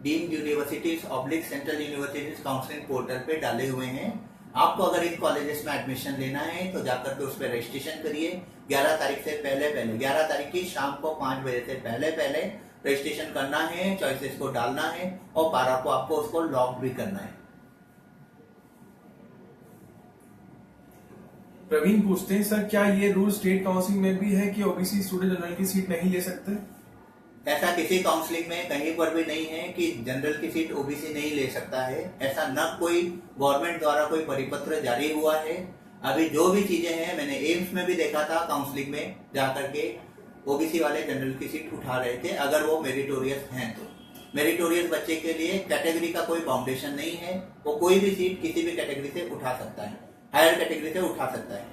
deemed universities oblique central universities counselling portal पे डाले हुए हैं। आपको अगर इन कॉलेजेस में एडमिशन लेना है तो जाकर के उस पर रजिस्ट्रेशन करिए। 11 तारीख से पहले 11 तारीख की शाम को 5 बजे से पहले रजिस्ट्रेशन करना है, चॉइसेस को डालना है और 12 को आपको उसको लॉक भी करना है। प्रवीण पूछते हैं, सर क्या ये रूल स्टेट काउंसिलिंग में भी है कि ओबीसी स्टूडेंट जनरल की सीट नहीं ले सकते? ऐसा किसी काउंसलिंग में कहीं पर भी नहीं है कि जनरल की सीट ओबीसी नहीं ले सकता है। ऐसा न कोई गवर्नमेंट द्वारा कोई परिपत्र जारी हुआ है। अभी जो भी चीजें हैं, मैंने एम्स में भी देखा था काउंसलिंग में जाकर के ओबीसी वाले जनरल की सीट उठा रहे थे, अगर वो मेरिटोरियस हैं तो। मेरिटोरियस बच्चे के लिए कैटेगरी का कोई बाउंडेशन नहीं है, वो कोई भी सीट किसी भी कैटेगरी से उठा सकता है, हायर कैटेगरी से उठा सकता है।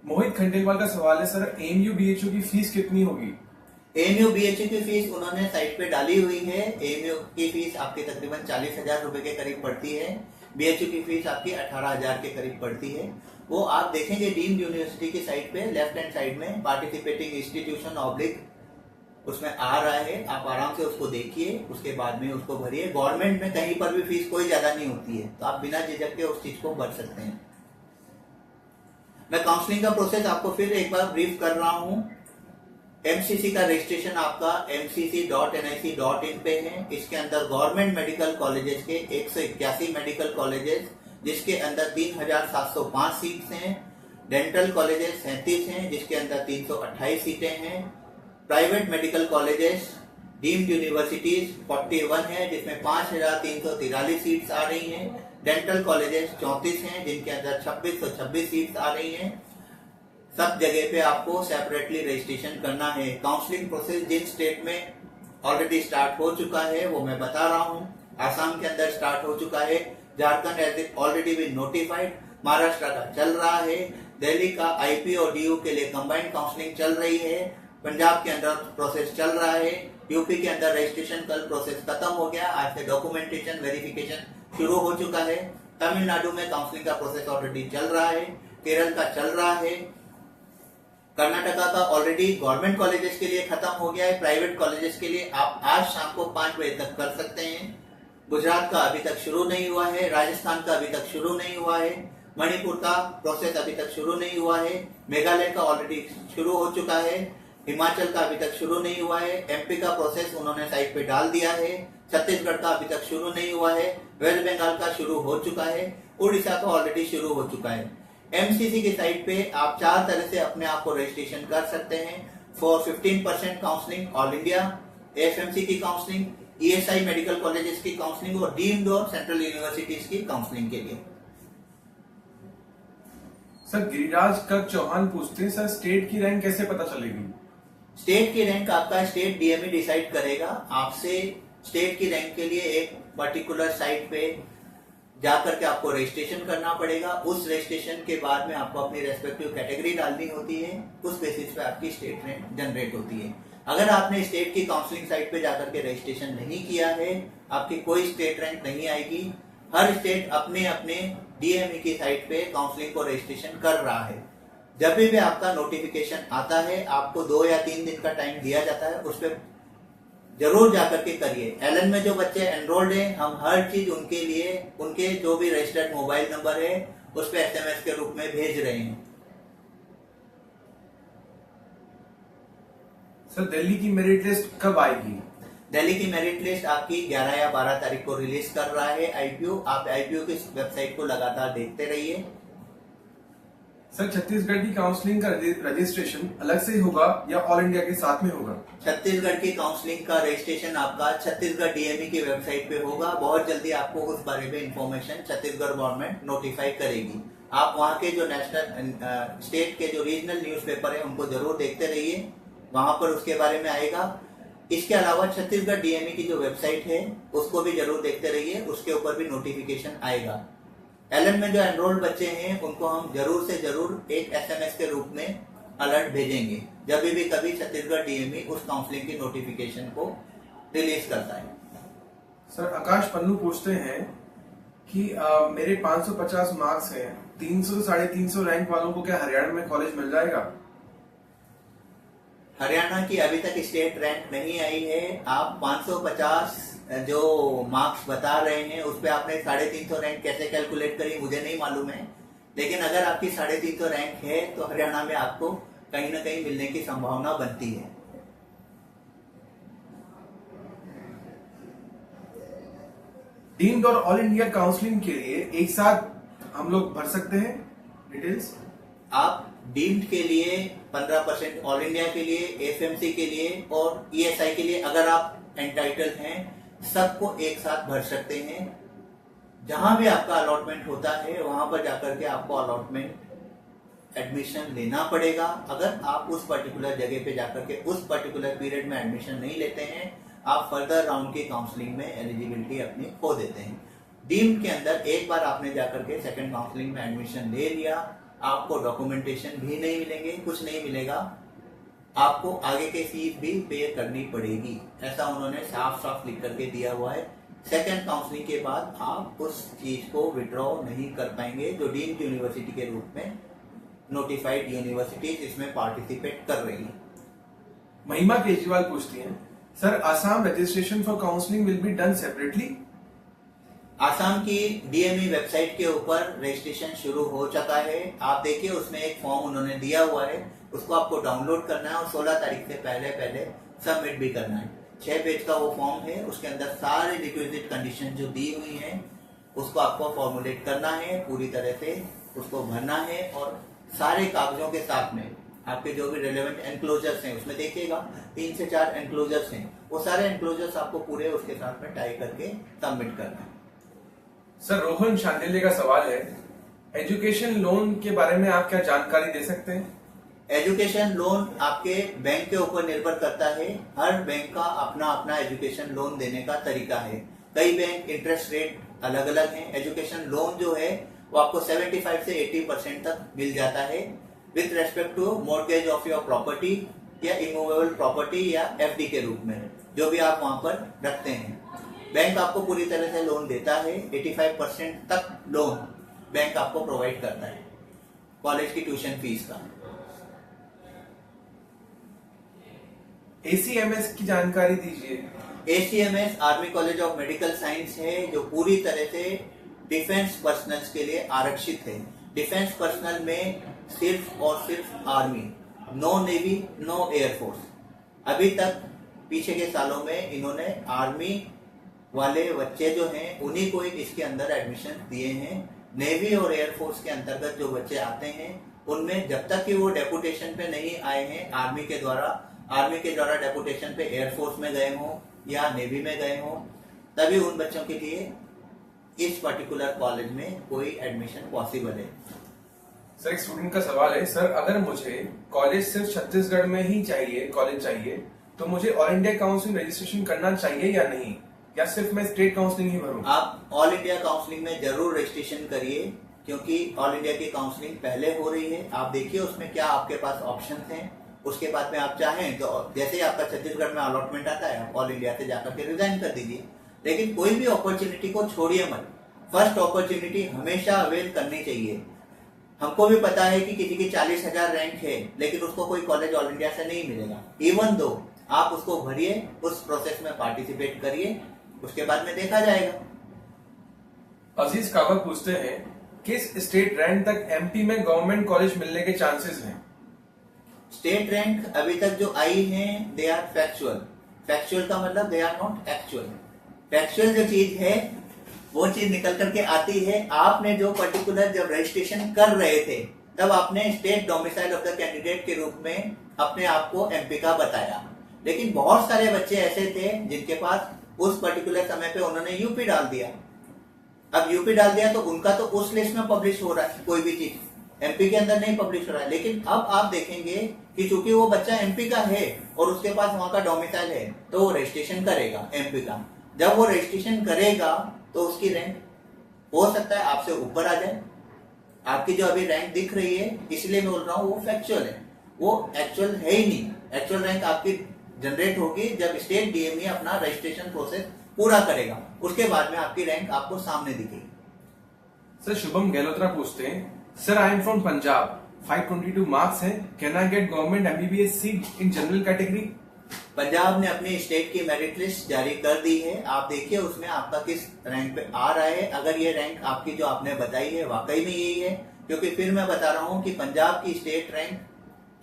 मोहित खंडेलवाल का सवाल है, सर AMU BHU की फीस कितनी होगी? AMU BHU की फीस उन्होंने साइट पे डाली हुई है। AMU की फीस आपकी तकरीबन 40,000 रुपए के करीब पड़ती है। BHU की फीस आपकी 18,000 के करीब पड़ती है। वो आप देखेंगे डीम्ड यूनिवर्सिटी की साइट पे लेफ्ट हैंड साइड में पार्टिसिपेटिंग इंस्टीट्यूशन ऑब्लिक उसमें आ रहा है, आप आराम से उसको देखिए, उसके बाद में उसको भरिए। गवर्नमेंट में कहीं पर भी फीस कोई ज्यादा नहीं होती है, तो आप बिना झिझक के उस चीज को भर सकते हैं। मैं काउंसलिंग का प्रोसेस आपको फिर एक बार ब्रीफ कर रहा हूं। MCC का रजिस्ट्रेशन आपका mcc.nic.in पे है। इसके अंदर गवर्नमेंट मेडिकल कॉलेजेस के 181 मेडिकल कॉलेजेस, जिसके अंदर 3,705 सीट्स हैं। डेंटल कॉलेजेस 37 हैं, जिसके अंदर 328 सीटें हैं। Private medical colleges deemed universities 41 है, जिसमें 5,343 सीट्स आ रही हैं। डेंटल कॉलेजेस 34 हैं, जिनके अंदर 2626 सीट्स आ रही हैं। सब जगह पे आपको सेपरेटली रजिस्ट्रेशन करना है। काउंसलिंग प्रोसेस जिन स्टेट में ऑलरेडी स्टार्ट हो चुका है वो मैं बता रहा हूँ। आसाम के अंदर स्टार्ट हो चुका है, Jharkhand has already been notified, Maharashtra का चल रहा है, दिल्ली का आईपी और डीयू के लिए कंबाइंड काउंसलिंग चल रही है, पंजाब के अंदर प्रोसेस चल रहा है, यूपी के अंदर रजिस्ट्रेशन कल प्रोसेस खत्म हो गया, आज से डॉक्यूमेंटेशन वेरिफिकेशन शुरू हो चुका है। तमिलनाडु में काउंसलिंग का प्रोसेस ऑलरेडी चल रहा है, केरल का चल रहा है, कर्नाटका का ऑलरेडी गवर्नमेंट कॉलेजेस के लिए खत्म हो गया है, प्राइवेट कॉलेजेस के लिए आप आज शाम को 5 बजे तक कर सकते हैं। गुजरात का अभी तक शुरू नहीं हुआ है, राजस्थान का अभी तक शुरू नहीं हुआ है, मणिपुर का प्रोसेस अभी तक शुरू नहीं हुआ है, मेघालय का ऑलरेडी शुरू हो चुका है, हिमाचल का अभी तक शुरू नहीं हुआ है, एमपी का प्रोसेस उन्होंने साइट पे डाल दिया है, छत्तीसगढ़ का अभी तक शुरू नहीं हुआ है, वेस्ट बंगाल का शुरू हो चुका है, उड़ीसा का ऑलरेडी शुरू हो चुका है। एमसीसी की साइट पे आप 4 तरह से अपने आप को रजिस्ट्रेशन कर सकते हैं। For 15% counselling all India, FMC की काउंसलिंग, ईएसआई मेडिकल कॉलेजेस की काउंसलिंग और डीम्ड और सेंट्रल यूनिवर्सिटीज की काउंसलिंग के लिए। सर गिरिराज कक चौहान पूछते हैं, सर स्टेट की रैंक कैसे पता चलेगी? स्टेट की रैंक आपका स्टेट डीएमई डिसाइड करेगा। आपसे स्टेट की रैंक के लिए एक पर्टिकुलर साइट पे जाकर के आपको रजिस्ट्रेशन करना पड़ेगा। उस रजिस्ट्रेशन के बाद में आपको अपनी रेस्पेक्टिव कैटेगरी डालनी होती है, उस बेसिस पे आपकी स्टेट रैंक जनरेट होती है। अगर आपने स्टेट की काउंसलिंग साइट पे जाकर के रजिस्ट्रेशन नहीं किया है, आपकी कोई स्टेट रैंक नहीं आएगी। हर स्टेट अपने अपने डीएमई की साइट पे काउंसलिंग को रजिस्ट्रेशन कर रहा है। जब भी आपका नोटिफिकेशन आता है, आपको 2 या 3 दिन का टाइम दिया जाता है, उस पर जरूर जाकर के करिए। एलन में जो बच्चे एनरोल्ड हैं, हम हर चीज उनके लिए, उनके जो भी रजिस्टर्ड मोबाइल नंबर है उस पर एसएमएस के रूप में भेज रहे हैं। सर दिल्ली की मेरिट लिस्ट कब आएगी? दिल्ली की मेरिट लिस्ट आपकी 11 या 12 तारीख को रिलीज कर रहा है आईपीयू। आप आईपीयू की वेबसाइट को लगातार देखते रहिए। सर छत्तीसगढ़ की काउंसलिंग का रजिस्ट्रेशन अलग से होगा या ऑल इंडिया के साथ में होगा? छत्तीसगढ़ की काउंसलिंग का रजिस्ट्रेशन आपका छत्तीसगढ़ डीएमई की वेबसाइट पे होगा। बहुत जल्दी आपको उस बारे में इंफॉर्मेशन छत्तीसगढ़ गवर्नमेंट नोटिफाई करेगी। आप वहाँ के जो नेशनल स्टेट के जो रीजनल न्यूज़पेपर है उनको जरूर देखते रहिए, वहां पर उसके बारे में आएगा। इसके अलावा छत्तीसगढ़ डीएमई की जो वेबसाइट है उसको भी जरूर देखते रहिए, उसके ऊपर भी नोटिफिकेशन आएगा। एलन में जो एनरोल्ड बच्चे हैं उनको हम जरूर से जरूर एक एसएमएस के रूप में अलर्ट भेजेंगे जब भी कभी छत्तीसगढ़ डीएमई उस काउंसलिंग की नोटिफिकेशन को रिलीज करता है। सर आकाश पन्नू पूछते हैं कि मेरे 550 मार्क्स हैं, 300 से 350 रैंक वालों को क्या हरियाणा में कॉलेज मिल जाएगा? हरियाणा की अभी तक स्टेट रैंक नहीं आई है। आप 550 जो मार्क्स बता रहे हैं उस पे आपने 350 रैंक कैसे कैलकुलेट करी मुझे नहीं मालूम है, लेकिन अगर आपकी 350 रैंक है तो हरियाणा में आपको कहीं ना कहीं मिलने की संभावना बनती है। डीम्ड और ऑल इंडिया काउंसलिंग के लिए एक साथ हम लोग भर सकते हैं डिटेल्स? आप डीम्ड के लिए 15%, ऑल इंडिया के लिए, एफएमसी के लिए और ईएसआई के लिए अगर आप एंटाइटल हैं सबको एक साथ भर सकते हैं। जहां भी आपका अलॉटमेंट होता है वहां पर जाकर के आपको अलॉटमेंट एडमिशन लेना पड़ेगा। अगर आप उस पर्टिकुलर जगह पे जाकर के उस पर्टिकुलर पीरियड में एडमिशन नहीं लेते हैं, आप फर्दर राउंड की काउंसलिंग में एलिजिबिलिटी अपनी खो देते हैं। डीम्ड के अंदर एक बार आपने जाकर के सेकंड काउंसलिंग में एडमिशन ले लिया, आपको डॉक्यूमेंटेशन भी नहीं मिलेंगे, कुछ नहीं मिलेगा, आपको आगे के फीस भी पे करनी पड़ेगी। ऐसा उन्होंने साफ साफ लिख करके दिया हुआ है। सेकंड काउंसलिंग के बाद आप उस चीज को विड्रॉ नहीं कर पाएंगे जो डीम्ड यूनिवर्सिटी के रूप में नोटिफाइड यूनिवर्सिटीज इसमें पार्टिसिपेट कर रही है। महिमा केजरीवाल पूछती हैं, sir Assam registration for counselling will be done separately? Assam की डीएमई वेबसाइट के ऊपर रजिस्ट्रेशन शुरू हो चुका है। आप देखिए उसमें एक फॉर्म उन्होंने दिया हुआ है, उसको आपको डाउनलोड करना है और 16 तारीख से पहले सबमिट भी करना है। 6 पेज का वो फॉर्म है, उसके अंदर सारे रिक्विजिट कंडीशन जो दी हुई हैं उसको आपको फॉर्मुलेट करना है, पूरी तरह से उसको भरना है और सारे कागजों के साथ में आपके जो भी रिलेवेंट एनक्लोजर्स हैं उसमें देखिएगा 3 से 4 एनक्लोजर्स हैं, वो सारे एनक्लोजर्स आपको पूरे उसके साथ में टाई करके सबमिट करना है। सर रोहन शांडिल्य का सवाल है, एजुकेशन लोन के बारे में आप क्या जानकारी दे सकते हैं? एजुकेशन लोन आपके बैंक के ऊपर निर्भर करता है। हर बैंक का अपना अपना एजुकेशन लोन देने का तरीका है। कई बैंक इंटरेस्ट रेट अलग अलग हैं। एजुकेशन लोन जो है वो आपको 75 से 80% तक मिल जाता है with respect to mortgage of your property या इमूवेबल प्रॉपर्टी या एफडी के रूप में, जो भी आप वहां पर रखते हैं। बैंक आपको पूरी तरह से लोन देता है। 85% तक लोन बैंक आपको प्रोवाइड करता है कॉलेज की ट्यूशन फीस का। ACMS की जानकारी दीजिए। ACMS army college of medical science है, जो पूरी तरह से डिफेंस पर्सनल्स के लिए आरक्षित है। डिफेंस पर्सनल में सिर्फ और सिर्फ army, no navy, no air force. अभी तक पीछे के सालों में इन्होंने आर्मी वाले बच्चे जो हैं उन्हीं को इसके अंदर एडमिशन दिए हैं। नेवी और एयरफोर्स के अंतर्गत जो बच्चे आते हैं उनमें जब तक कि वो डेपुटेशन पे नहीं आए हैं आर्मी के द्वारा डेपुटेशन पे एयरफोर्स में गए हों या नेवी में गए हों, तभी उन बच्चों के लिए इस पर्टिकुलर कॉलेज में कोई एडमिशन पॉसिबल है। सर एक स्टूडेंट का सवाल है, सर अगर मुझे कॉलेज सिर्फ छत्तीसगढ़ में ही कॉलेज चाहिए तो मुझे ऑल इंडिया काउंसलिंग रजिस्ट्रेशन करना चाहिए या नहीं, या सिर्फ मैं स्टेट काउंसलिंग ही भरूं? आप ऑल इंडिया काउंसलिंग में जरूर रजिस्ट्रेशन करिए, क्योंकि ऑल इंडिया की काउंसलिंग पहले हो रही है। आप देखिए उसमें क्या आपके पास ऑप्शन हैं। उसके बाद में आप चाहें तो जैसे ही आपका छत्तीसगढ़ में अलॉटमेंट आता है आप ऑल इंडिया से जाकर के रिजाइन कर दीजिए। लेकिन कोई भी अपॉर्चुनिटी को छोड़िए मत। फर्स्ट अपॉर्चुनिटी हमेशा अवेल करनी चाहिए। हमको भी पता है कि किसी की 40,000 रैंक है, लेकिन उसको कोई कॉलेज ऑल इंडिया से नहीं मिलेगा। इवन दो आप उसको भरिए, उस प्रोसेस में पार्टिसिपेट करिए, उसके बाद में देखा जाएगा। अजीज काका पूछते हैं, किस स्टेट रैंक तक MP में गवर्नमेंट कॉलेज मिलने के चांसेस हैं? स्टेट रैंक अभी तक जो आई हैं दे आर फैक्चुअल। फैक्चुअल का मतलब they are not actual. Factual जो चीज है वो चीज निकल करके आती है। आपने जो पर्टिकुलर जब रजिस्ट्रेशन कर रहे थे तब आपने state domicile of the candidate के रूप में अपने आप को MP का बताया, लेकिन बहुत सारे बच्चे ऐसे थे जिनके पास उस पर्टिकुलर समय पे उन्होंने यूपी डाल दिया। अब यूपी डाल दिया तो उनका तो उस लिस्ट में पब्लिश हो रहा है, कोई भी चीज MP के अंदर नहीं पब्लिश हो रहा है। लेकिन अब आप देखेंगे कि चूंकि वो बच्चा MP का है और उसके पास वहां का डोमिसाइल है तो वो रजिस्ट्रेशन करेगा MP का। जब वो रजिस्ट्रेशन करेगा तो उसकी रैंक हो सकता है आपसे ऊपर आ जाए। आपकी जो अभी रैंक दिख रही है, इसलिए मैं बोल रहा हूँ वो फैक्चुअल है, वो एक्चुअल है ही नहीं। एक्चुअल रैंक आपकी जनरेट होगी जब स्टेट DME अपना रजिस्ट्रेशन प्रोसेस पूरा करेगा, उसके बाद में आपकी रैंक आपको सामने दिखेगी। सर शुभम गहलोत्रा पूछते हैं, sir I am from Punjab, 522 marks है, can I get government MBBS seat in general category? Punjab ने अपनी स्टेट की मेरिट लिस्ट जारी कर दी है। आप देखिए उसमें आपका किस रैंक पे आ रहा है। अगर ये रैंक आपकी जो आपने बताई है वाकई में यही है, क्योंकि फिर मैं बता रहा हूं कि पंजाब की स्टेट रैंक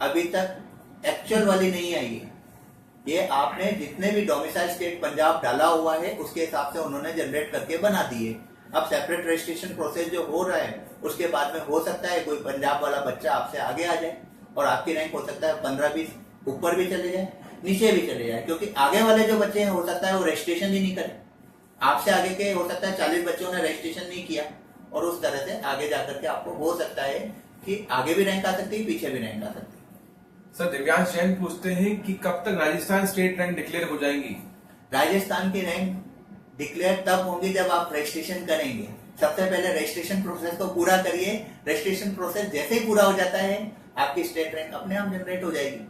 अभी तक एक्चुअल वाली नहीं आई है। ये आपने जितने भी डोमिसाइल स्टेट पंजाब डाला हुआ है उसके हिसाब से उन्होंने जनरेट करके बना दिए। अब सेपरेट रजिस्ट्रेशन प्रोसेस जो हो रहा है उसके बाद में हो सकता है कोई पंजाब वाला बच्चा आपसे आगे आ जाए और आपकी रैंक हो सकता है 15-20 ऊपर भी चले जाए, नीचे भी चले जाए, क्योंकि आगे वाले जो बच्चे हैं हो सकता है वो रजिस्ट्रेशन ही नहीं करें। आपसे आगे के हो सकता है 40 बच्चों ने रजिस्ट्रेशन नहीं किया और उस तरह से आगे जाकर के आपको हो सकता है कि आगे भी रैंक आ सकती है, पीछे भी रैंक आ सकती है। सर दिव्यांश जैन पूछते हैं कि कब तक राजस्थान स्टेट रैंक डिक्लेयर हो जाएंगी? राजस्थान की रैंक डिक्लेयर तब होंगी जब आप रजिस्ट्रेशन करेंगे। सबसे पहले रजिस्ट्रेशन प्रोसेस को पूरा करिए। रजिस्ट्रेशन प्रोसेस जैसे ही पूरा हो जाता है आपकी स्टेट रैंक अपने आप जनरेट हो जाएगी।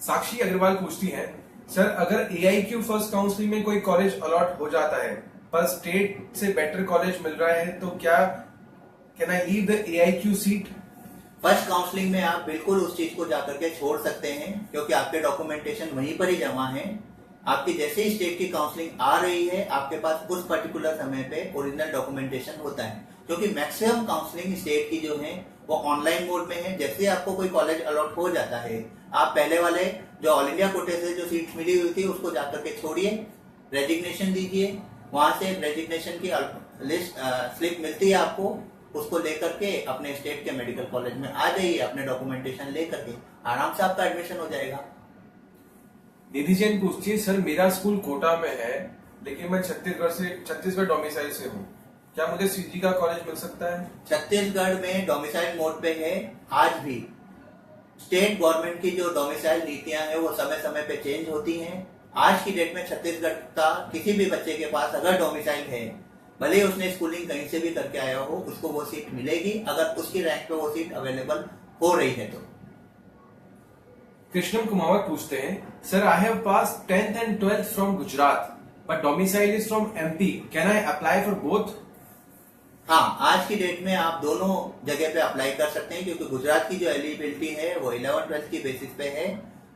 साक्षी अग्रवाल पूछती है, सर अगर AIQ फर्स्ट काउंसलिंग में कोई कॉलेज अलॉट हो जाता है पर स्टेट से बेटर कॉलेज मिल रहा है तो क्या can I leave the AIQ seat? First counselling में आप बिल्कुल उस चीज को जाकर के छोड़ सकते हैं, क्योंकि आपके डॉक्यूमेंटेशन वहीं पर ही जमा है। आपकी जैसे ही स्टेट की काउंसलिंग आ रही है आपके पास उस पर्टिकुलर समय पे ओरिजिनल डॉक्यूमेंटेशन होता है, क्योंकि मैक्सिमम काउंसलिंग स्टेट की जो है वो ऑनलाइन मोड में है। जैसे आपको कोई कॉलेज अलॉट हो जाता है आप पहले वाले जो ऑल इंडिया कोटे से जो सीट मिली हुई थी उसको जाकर के छोड़िए, रेजिग्नेशन दीजिए। वहां से रेजिग्नेशन की लिस्ट स्लिप मिलती है आपको, उसको लेकर के अपने स्टेट के मेडिकल कॉलेज में आ जाइए, अपने डॉक्यूमेंटेशन लेकर के आराम से आपका एडमिशन हो जाएगा। निधि जैन पूछती है, सर मेरा स्कूल कोटा में है लेकिन मैं छत्तीसगढ़ डोमिसाइल से हूँ, क्या मुझे सीजी का कॉलेज मिल सकता है? छत्तीसगढ़ में डोमिसाइल मोड पे है। आज भी स्टेट गवर्नमेंट की जो डोमिसाइल नीतियां हैं वो समय समय पे चेंज होती हैं। आज की डेट में छत्तीसगढ़ का किसी भी बच्चे के पास अगर डोमिसाइल है, भले ही उसने स्कूलिंग कहीं से भी करके आया हो, उसको वो सीट मिलेगी अगर उसकी रैंक पे वो सीट अवेलेबल हो रही है तो। कृष्णम कुमावत पूछते हैं, sir I have pass 10th and 12th from Gujarat but domicile is from MP, can I apply for both? हाँ, आज की डेट में आप दोनों जगह पे अप्लाई कर सकते हैं, क्योंकि गुजरात की जो एलिजिबिलिटी है वो 11th-12th की बेसिस पे है।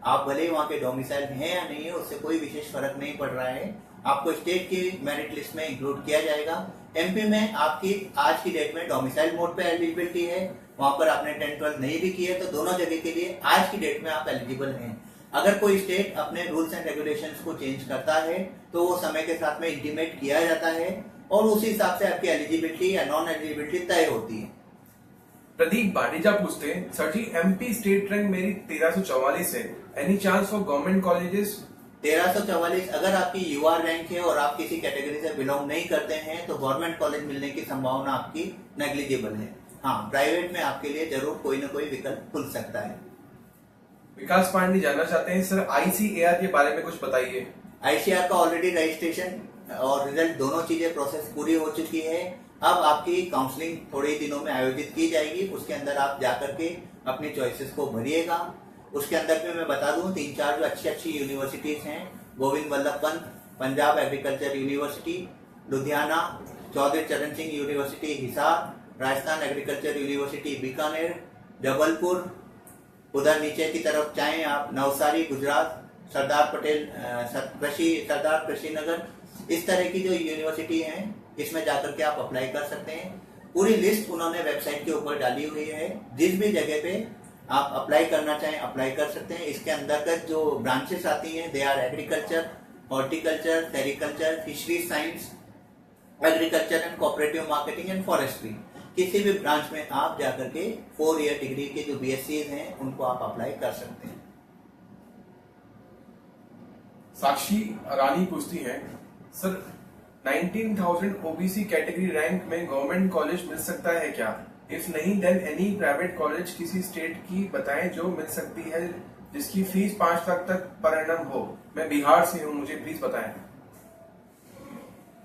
आप भले ही वहाँ के डोमिसाइल है या नहीं है, उससे कोई विशेष फर्क नहीं पड़ रहा है, आपको स्टेट की मेरिट लिस्ट में इंक्लूड किया जाएगा। एमपी में आपकी आज की डेट में डोमिसाइल मोड पे एलिजिबिलिटी है, वहां पर आपने 10th-12th नहीं भी किए तो दोनों जगह के लिए आज की डेट में आप एलिजिबल हैं। अगर कोई स्टेट अपने रूल्स एंड रेगुलेशंस को चेंज करता है तो वो समय के साथ में इंटीमेट किया जाता है और उसी हिसाब से आपकी एलिजिबिलिटी या नॉन एलिजिबिलिटी तय होती है। प्रदीप बाड़ीजा पूछते हैं, सर जी एमपी स्टेट रैंक मेरी 1344 है, any chance for government colleges? 1344 अगर आपकी यूआर रैंक है और आप किसी कैटेगरी से बिलोंग नहीं करते हैं तो गवर्नमेंट कॉलेज मिलने की संभावना आपकी नेग्लिजिबल है। हाँ, प्राइवेट में आपके लिए जरूर कोई ना कोई विकल्प खुल सकता है। विकास पांडे जानना चाहते हैं, सर आईसीएआर के बारे में कुछ बताइए। आईसीआर का ऑलरेडी रजिस्ट्रेशन और रिजल्ट दोनों चीजें प्रोसेस पूरी हो चुकी है। अब आपकी काउंसलिंग थोड़े ही दिनों में आयोजित की जाएगी, उसके अंदर आप जाकर के अपनी चॉइसेस को भरिएगा। उसके अंदर भी मैं बता दूं 3-4 जो अच्छी यूनिवर्सिटीज हैं, गोविंद वल्लभ पंत, पंजाब एग्रीकल्चर यूनिवर्सिटी लुधियाना, चौधरी चरण Singh university Hisar, Rajasthan agriculture university Bikaner, Jabalpur, उधर नीचे की तरफ चाहें आप नवसारी गुजरात, सरदार कृषि नगर, इस तरह की जो यूनिवर्सिटी हैं इसमें जाकर के आप अप्लाई कर सकते हैं। पूरी लिस्ट उन्होंने वेबसाइट के ऊपर डाली हुई है, जिस भी जगह पे आप अप्लाई करना चाहें अप्लाई कर सकते हैं। इसके अंतर्गत जो ब्रांचेस आती हैं they are agriculture, horticulture, sericulture, fisheries science, agriculture and cooperative marketing and forestry. किसी भी ब्रांच में आप जाकर के 4 ईयर डिग्री के जो बीएससी हैं उनको आप अप्लाई कर सकते हैं। साक्षी रानी पूछती है, सर 19,000 ओबीसी कैटेगरी रैंक में गवर्नमेंट कॉलेज मिल सकता है क्या? इफ नहीं देन एनी प्राइवेट कॉलेज किसी स्टेट की बताएं जो मिल सकती है जिसकी फीस 5 लाख तक पर एनम हो। मैं बिहार से हूं, मुझे प्लीज बताएं।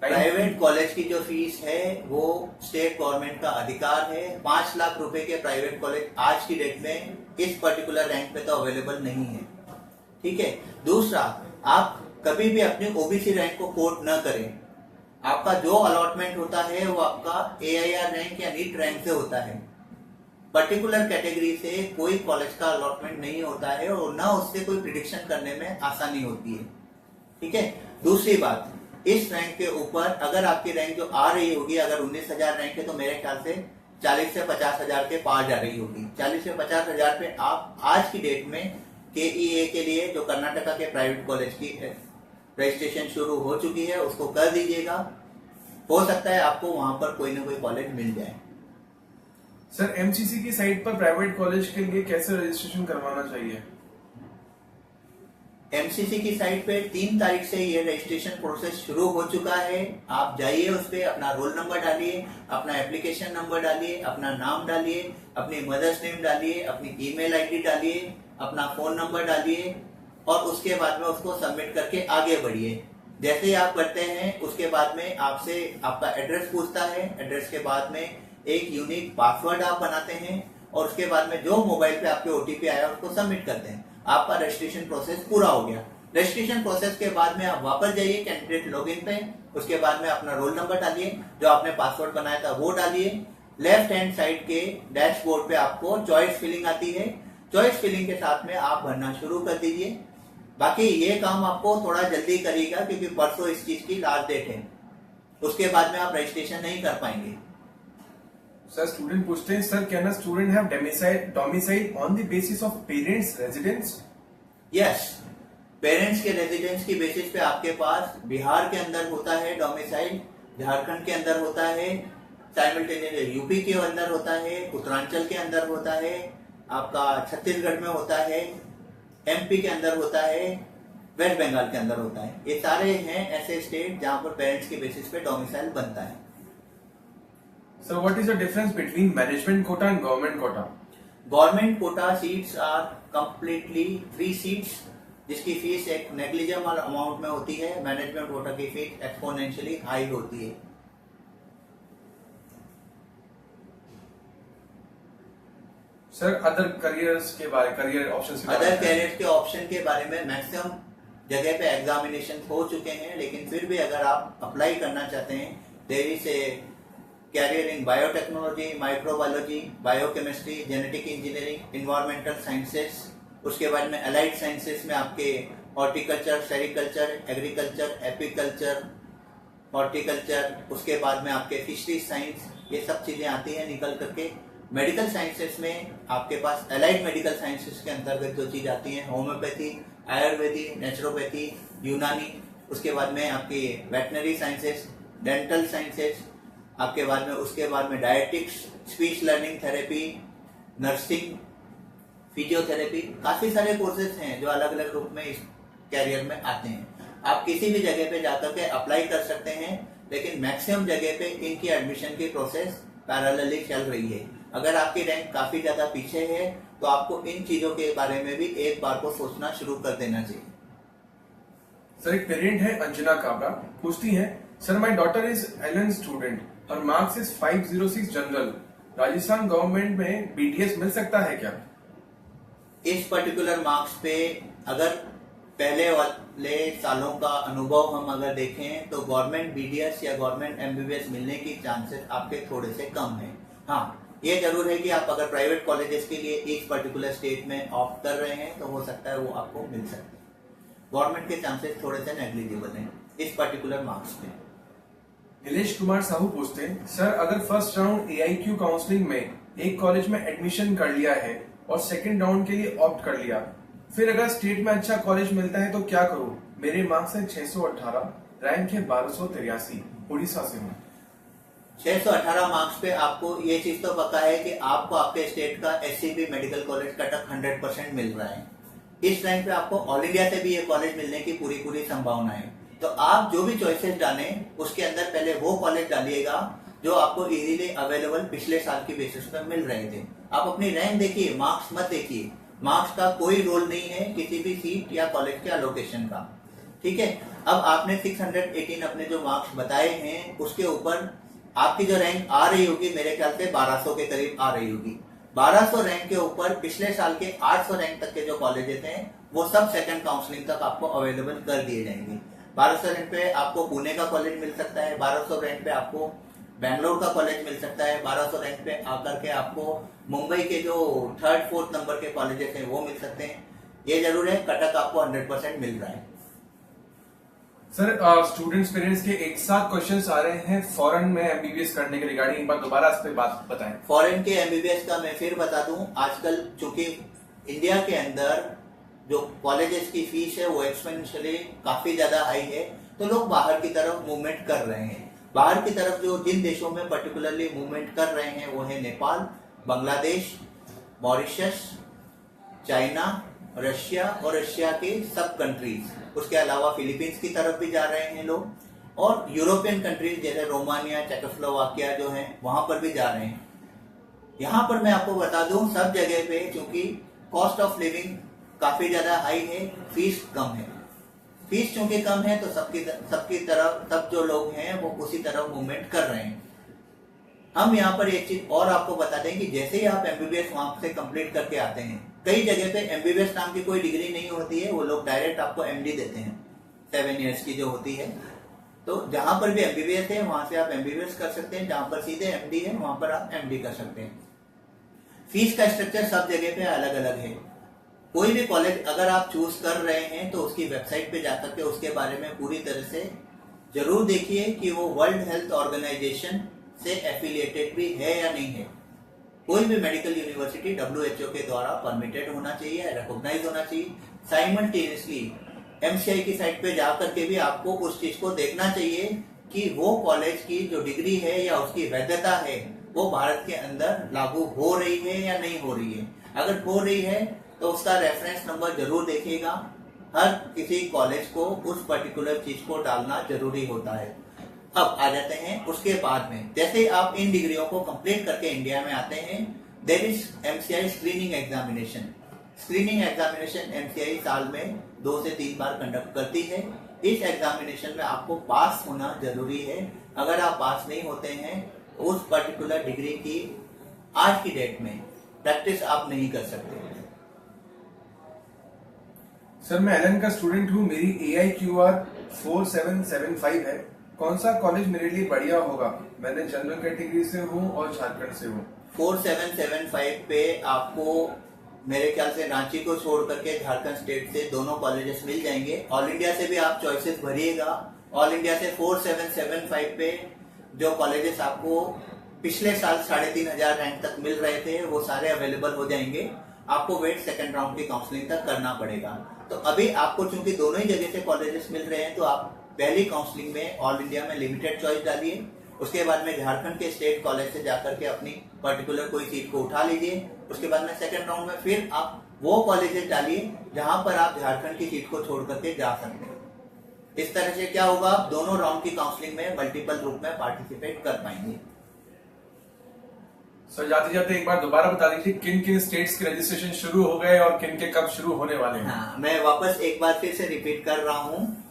प्राइवेट कॉलेज की जो फीस है वो स्टेट गवर्नमेंट का अधिकार है। 5 लाख रुपए के प्राइवेट कॉलेज आज की डेट में इस पर्टिकुलर रैंक पे तो अवेलेबल नहीं है। ठीक है। दूसरा, आप कभी भी अपनी ओबीसी रैंक को कोट न करें। आपका जो अलॉटमेंट होता है वो आपका एआईआर रैंक या नीट रैंक से होता है। पर्टिकुलर कैटेगरी से कोई कॉलेज का अलॉटमेंट नहीं होता है और ना उससे कोई प्रिडिक्शन करने में आसानी होती है। ठीक है। दूसरी बात, इस रैंक के ऊपर अगर आपकी रैंक जो आ रही होगी, अगर 19,000 रैंक है तो मेरे ख्याल से 40 से 50,000 के पार जा रही होगी। 40 से 50,000 पे आप आज की डेट में केईए के लिए जो कर्नाटका के प्राइवेट कॉलेज की रजिस्ट्रेशन शुरू हो चुकी है उसको कर दीजिएगा। हो सकता है आपको वहां पर कोई ना कोई कॉलेज मिल जाए। सर एमसीसी की साइट पर प्राइवेट कॉलेज के लिए कैसे रजिस्ट्रेशन करवाना चाहिए? एमसीसी की साइट पे 3 तारीख से ये रजिस्ट्रेशन प्रोसेस शुरू हो चुका है। आप जाइए, उस पर अपना रोल नंबर डालिए, अपना एप्लीकेशन नंबर डालिए, अपना नाम डालिए, अपनी मदर्स नेम डालिए, अपनी ईमेल आईडी डालिए, अपना फोन नंबर डालिए और उसके बाद में उसको सबमिट करके आगे बढ़िए। जैसे ही आप करते हैं उसके बाद में आपसे आपका एड्रेस पूछता है। एड्रेस के बाद में एक यूनिक पासवर्ड आप बनाते हैं और उसके बाद में जो मोबाइल पे आपके ओटीपी आया उसको सबमिट करते हैं। आपका रजिस्ट्रेशन प्रोसेस पूरा हो गया। रजिस्ट्रेशन प्रोसेस के बाद में आप वापस जाइए कैंडिडेट लॉगिन पे। उसके बाद में अपना रोल नंबर डालिए, जो आपने पासवर्ड बनाया था वो डालिए। लेफ्ट हैंड साइड के डैशबोर्ड पे आपको चॉइस फिलिंग आती है। चॉइस फिलिंग के साथ में आप भरना शुरू कर दीजिए। बाकी ये काम आपको थोड़ा जल्दी करिएगा क्योंकि परसों इस चीज की लास्ट डेट है। उसके बाद में आप रजिस्ट्रेशन नहीं कर पाएंगे। सर स्टूडेंट पूछते हैं, sir can a student have domicile on the basis of parents residence? Yes, parents के रेजिडेंस की बेसिस पे आपके पास बिहार के अंदर होता है डोमिसाइल, झारखंड के अंदर होता है, साइमल्टेनियसली यूपी के अंदर होता है, उत्तरांचल के अंदर होता है, आपका छत्तीसगढ़ में होता है, एमपी के अंदर होता है, वेस्ट बंगाल के अंदर होता है। ये सारे हैं ऐसे स्टेट जहां पर पेरेंट्स के बेसिस पे डोमिसाइल बनता है। So what is the difference between management quota and government quota? Government quota seats are completely 3 seats जिसकी फीस एक नेग्लिजिबल अमाउंट में होती है। मैनेजमेंट कोटा की फीस एक्सपोनेंशियली हाई होती है। सर अदर करियर्स के बारे करियर ऑप्शंस के अदर कैरियर के ऑप्शन के बारे में मैक्सिमम जगह पे एग्जामिनेशन हो चुके हैं, लेकिन फिर भी अगर आप अप्लाई करना चाहते हैं, there is a career in biotechnology, microbiology, biochemistry, genetic engineering, environmental sciences, उसके बाद में अलाइड साइंसेस में आपके horticulture, sericulture, agriculture, apiculture, horticulture, उसके बाद में आपके फिशरीज साइंस, ये सब चीजें आती हैं निकल करके। मेडिकल साइंसेस में आपके पास अलाइड मेडिकल साइंसेस के अंतर्गत जो चीज आती है, होम्योपैथी, आयुर्वेदी, नेचुरोपैथी, यूनानी, उसके बाद में आपकी वेटनरी साइंसेस, डेंटल साइंसेस, आपके बाद में उसके बाद में dietetics, speech learning therapy, nursing, physiotherapy, काफी सारे कोर्सेज हैं जो अलग अलग रूप में इस कैरियर में आते हैं। आप किसी भी जगह पे जाकर के अप्लाई कर सकते हैं, लेकिन मैक्सिमम जगह पे इनकी एडमिशन की प्रोसेस पैरेलली चल रही है। अगर आपकी रैंक काफी ज्यादा पीछे है तो आपको इन चीजों के बारे में भी एक बार को सोचना शुरू कर देना चाहिए। सर एक पेरेंट है अंजना काबरा, पूछती है sir my daughter is Allen student, her marks is 506 general, Rajasthan government में बीडीएस मिल सकता है क्या? इस पर्टिकुलर मार्क्स पे अगर पहले वाले सालों का अनुभव हम अगर देखें तो गवर्नमेंट बीडीएस या गवर्नमेंट एमबीबीएस मिलने की चांसेस आपके थोड़े से कम है। हाँ, ये जरूर है कि आप अगर प्राइवेट कॉलेजेस के लिए एक पर्टिकुलर स्टेट में ऑप्ट कर रहे हैं तो हो सकता है वो आपको मिल सकता है। गवर्नमेंट के चांसेस थोड़े से नेग्लिजिबल हैं इस पर्टिकुलर मार्क्स पे। नीलेश कुमार साहू पूछते हैं सर अगर फर्स्ट राउंड एआईक्यू काउंसलिंग में एक कॉलेज में एडमिशन कर लिया है और सेकंड राउंड के लिए ऑप्ट कर लिया, फिर अगर स्टेट में अच्छा कॉलेज मिलता है तो क्या करूं? मेरे मार्क्स है 618, रैंक है 1283, उड़ीसा से हूँ। 618 मार्क्स पे आपको ये चीज तो पता है कि आपको आपके स्टेट का एससीबी मेडिकल कॉलेज कटअप 100% मिल रहा है। इस रैंक पे आपको ऑल इंडिया से भी ये कॉलेज मिलने की पूरी संभावना है। तो आप जो भी चॉइसेस डालें उसके अंदर पहले वो कॉलेज डालिएगा जो आपको इजीली अवेलेबल पिछले साल की बेसिस पर मिल रहे थे। आप अपनी रैंक देखिए, मार्क्स मत देखिए। मार्क्स का कोई रोल नहीं है किसी भी सीट या कॉलेज के एलोकेशन का, ठीक है। अब आपने 618 अपने जो मार्क्स बताए हैं उसके ऊपर आपकी जो रैंक आ रही होगी मेरे ख्याल से 1200 के करीब आ रही होगी। 1200 रैंक के ऊपर पिछले साल के 800 रैंक तक के जो कॉलेजेस हैं वो सब सेकंड काउंसलिंग तक आपको अवेलेबल कर दिए जाएंगे। 1200 रैंक पे आपको पुणे का कॉलेज मिल सकता है, 1200 रैंक पे आपको बैंगलोर का कॉलेज मिल सकता है, 1200 रैंक पे आकर के आपको मुंबई के जो 3rd 4th नंबर के कॉलेजेस हैं वो मिल सकते हैं। ये जरूर है कटक आपको 100% मिल रहा है। सर स्टूडेंट्स पेरेंट्स के एक साथ क्वेश्चंस आ रहे हैं फॉरेन में एमबीबीएस करने के रिगार्डिंग, एक बार दोबारा इस पे बात बताएं। फॉरेन के एमबीबीएस का मैं फिर बता दूं, आजकल चूंकि इंडिया के अंदर जो कॉलेजेस की फीस है वो एक्सपेंशियली काफी ज्यादा हाई है, तो लोग बाहर की तरफ मूवमेंट कर रहे हैं। बाहर की तरफ जो जिन देशों में पर्टिकुलरली मूवमेंट कर रहे हैं वो है Nepal, Bangladesh, Mauritius, China, Russia और रशिया के सब कंट्रीज, उसके अलावा फिलीपींस की तरफ भी जा रहे हैं लोग, और यूरोपियन कंट्रीज जैसे रोमानिया, चेकोस्लोवाकिया जो है वहां पर भी जा रहे हैं। यहां पर मैं आपको बता दूं सब जगह पे चूंकि कॉस्ट ऑफ लिविंग काफी ज्यादा हाई है, फीस कम है। फीस चूंकि कम है तो सबकी तरफ सब जो लोग हैं वो उसी तरफ मूवमेंट कर रहे हैं। हम यहाँ पर एक चीज और आपको बता दें कि जैसे ही आप एमबीबीएस वहां से कंप्लीट करके आते हैं, कई जगह पे एमबीबीएस नाम की कोई डिग्री नहीं होती है, वो लोग डायरेक्ट आपको एमडी देते हैं 7 इयर्स की जो होती है। तो जहां पर भी एमबीबीएस है वहां से आप एमबीबीएस कर सकते हैं, जहां पर सीधे एमडी है वहां पर आप एमडी कर सकते हैं। फीस का स्ट्रक्चर सब जगह पे अलग अलग है। कोई भी कॉलेज अगर आप चूज कर रहे हैं तो उसकी वेबसाइट पे जाकर के उसके बारे में पूरी तरह से जरूर देखिए कि वो वर्ल्ड हेल्थ ऑर्गेनाइजेशन से एफिलिएटेड भी है या नहीं है। कोई भी मेडिकल यूनिवर्सिटी WHO के द्वारा परमिटेड होना चाहिए, रिकॉग्नाइज होना चाहिए। साइमल्टेनियसली MCI की साइट पे जाकर के भी आपको उस चीज को देखना चाहिए कि वो कॉलेज की जो डिग्री है या उसकी वैधता है वो भारत के अंदर लागू हो रही है या नहीं हो रही है। अगर हो रही है तो उसका रेफरेंस नंबर जरूर देखिएगा। हर किसी कॉलेज को उस पर्टिकुलर चीज को डालना जरूरी होता है। अब आ जाते हैं उसके बाद में, जैसे आप इन डिग्रियों को कंप्लीट करके इंडिया में आते हैं, there is MCI screening examination. Screening examination MCI साल में 2 से 3 बार कंडक्ट करती है। इस एग्जामिनेशन में आपको पास होना जरूरी है। अगर आप पास नहीं होते हैं उस पर्टिकुलर डिग्री की आज की डेट में प्रैक्टिस आप नहीं कर सकते। सर मैं एलएन का स्टूडेंट हूँ, मेरी AIQR 4775 है। कौन सा कॉलेज मेरे लिए बढ़िया होगा? मैंने जनरल कैटेगरी से हूँ और झारखंड से हूँ। 4775 पे आपको मेरे ख्याल से रांची को छोड़ करके झारखंड स्टेट से दोनों कॉलेजेस मिल जाएंगे। ऑल इंडिया से भी आप चॉइसेस भरिएगा। ऑल इंडिया से 4775 पे जो कॉलेजेस आपको पिछले साल 3500 रैंक तक मिल रहे थे वो सारे अवेलेबल हो जाएंगे। आपको वेट सेकंड राउंड की काउंसलिंग तक करना पड़ेगा। तो अभी आपको चूंकि दोनों ही जगह से कॉलेजेस मिल रहे हैं तो आप पहली काउंसलिंग में ऑल इंडिया में लिमिटेड चॉइस डालिए। उसके बाद में झारखंड के स्टेट कॉलेज से जाकर के अपनी पर्टिकुलर कोई सीट को उठा लीजिए। उसके बाद में सेकंड राउंड में फिर आप वो कॉलेजेस डालिए जहां पर आप झारखंड की सीट को छोड़ करके जा सकते हैं। इस तरह से क्या होगा, आप दोनों राउंड की काउंसलिंग में मल्टीपल रूप में पार्टिसिपेट कर पाएंगे। सर जाते जाते एक बार दोबारा बता दीजिए किन किन स्टेट्स के रजिस्ट्रेशन शुरू हो गए और किन के कब शुरू होने वाले हैं। हाँ, मैं वापस एक बार फिर से रिपीट कर रहा हूँ।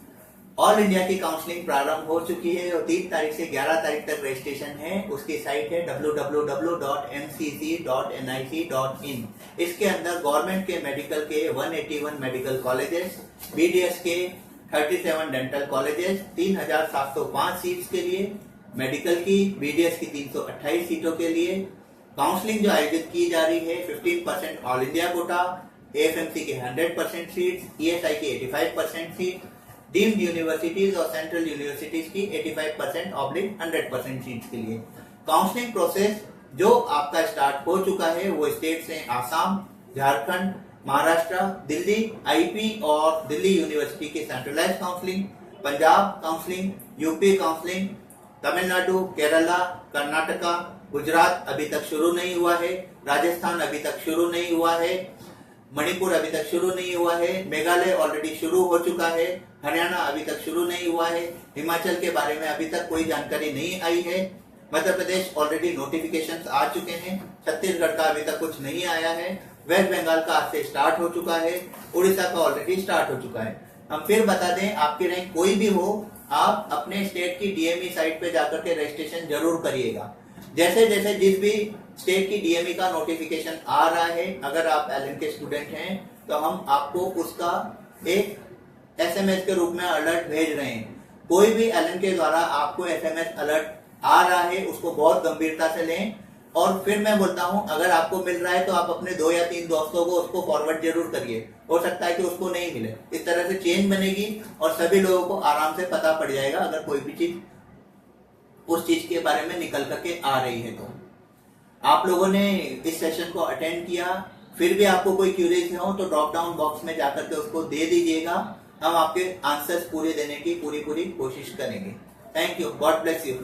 ऑल इंडिया की काउंसलिंग प्रारंभ हो चुकी है और 3 तारीख से 11 तारीख तक रजिस्ट्रेशन है। उसकी साइट है www.mcc.nic.in। इसके अंदर गवर्नमेंट के मेडिकल के 181 मेडिकल कॉलेजेस, BDS के 37 डेंटल कॉलेजेस, 3705 सीट्स के लिए, मेडिकल की BDS की 328 सीटों के लिए काउंसलिंग जो आयोजित की जा रही है 15% ऑल इंडिया कोटा, AFMC के 100% सीट्स, ESI की 85% सीट, डीम्ड यूनिवर्सिटीज और सेंट्रल यूनिवर्सिटीज की 85%/100% सीट्स के लिए। काउंसलिंग प्रोसेस जो आपका स्टार्ट हो चुका है वो स्टेट्स हैं आसाम, झारखंड, महाराष्ट्र, दिल्ली, IP और दिल्ली यूनिवर्सिटी की centralise counselling, Punjab counselling, UP counselling, Tamil Nadu, Kerala, Karnataka, Gujarat अभी तक शुरू नहीं हुआ है, राजस्थान अभी तक शुरू नहीं हुआ है, मणिपुर अभी तक शुरू नहीं हुआ है, मेघालय ऑलरेडी शुरू हो चुका है, हरियाणा अभी तक शुरू नहीं हुआ है, हिमाचल के बारे में अभी तक कोई जानकारी नहीं आई है, मध्य प्रदेश ऑलरेडी नोटिफिकेशंस आ चुके हैं, छत्तीसगढ़ का अभी तक कुछ नहीं आया है, वेस्ट बंगाल का आज से स्टार्ट हो चुका है, उड़ीसा का ऑलरेडी स्टार्ट हो चुका है। हम फिर बता दें, आपकी रैंक कोई भी हो, आप अपने स्टेट की DME साइट पे जाकर के रजिस्ट्रेशन जरूर करिएगा। जैसे जैसे जिस भी स्टेट की DME का नोटिफिकेशन आ रहा है, अगर आप एलएन के स्टूडेंट हैं तो हम आपको उसका एक SMS के रूप में अलर्ट भेज रहे हैं। कोई भी एलएन के द्वारा आपको SMS अलर्ट आ रहा है उसको बहुत गंभीरता से लें। और फिर मैं बोलता हूं, अगर आपको मिल रहा है तो आप अपने 2 या 3 दोस्तों को उसको फॉरवर्ड जरूर करिए। हो सकता है कि उसको नहीं मिले। इस तरह से चेन बनेगी और सभी लोगों को आराम से पता पड़ जाएगा अगर कोई भी चीज उस चीज के बारे में निकल करके आ रही है। तो आप लोगों ने इस सेशन को अटेंड किया, फिर भी आपको कोई क्यूरीज हो तो ड्रॉप डाउन बॉक्स में जाकर के उसको दे दीजिएगा। हम आपके आंसर्स पूरे देने की पूरी कोशिश करेंगे। Thank you, God bless you.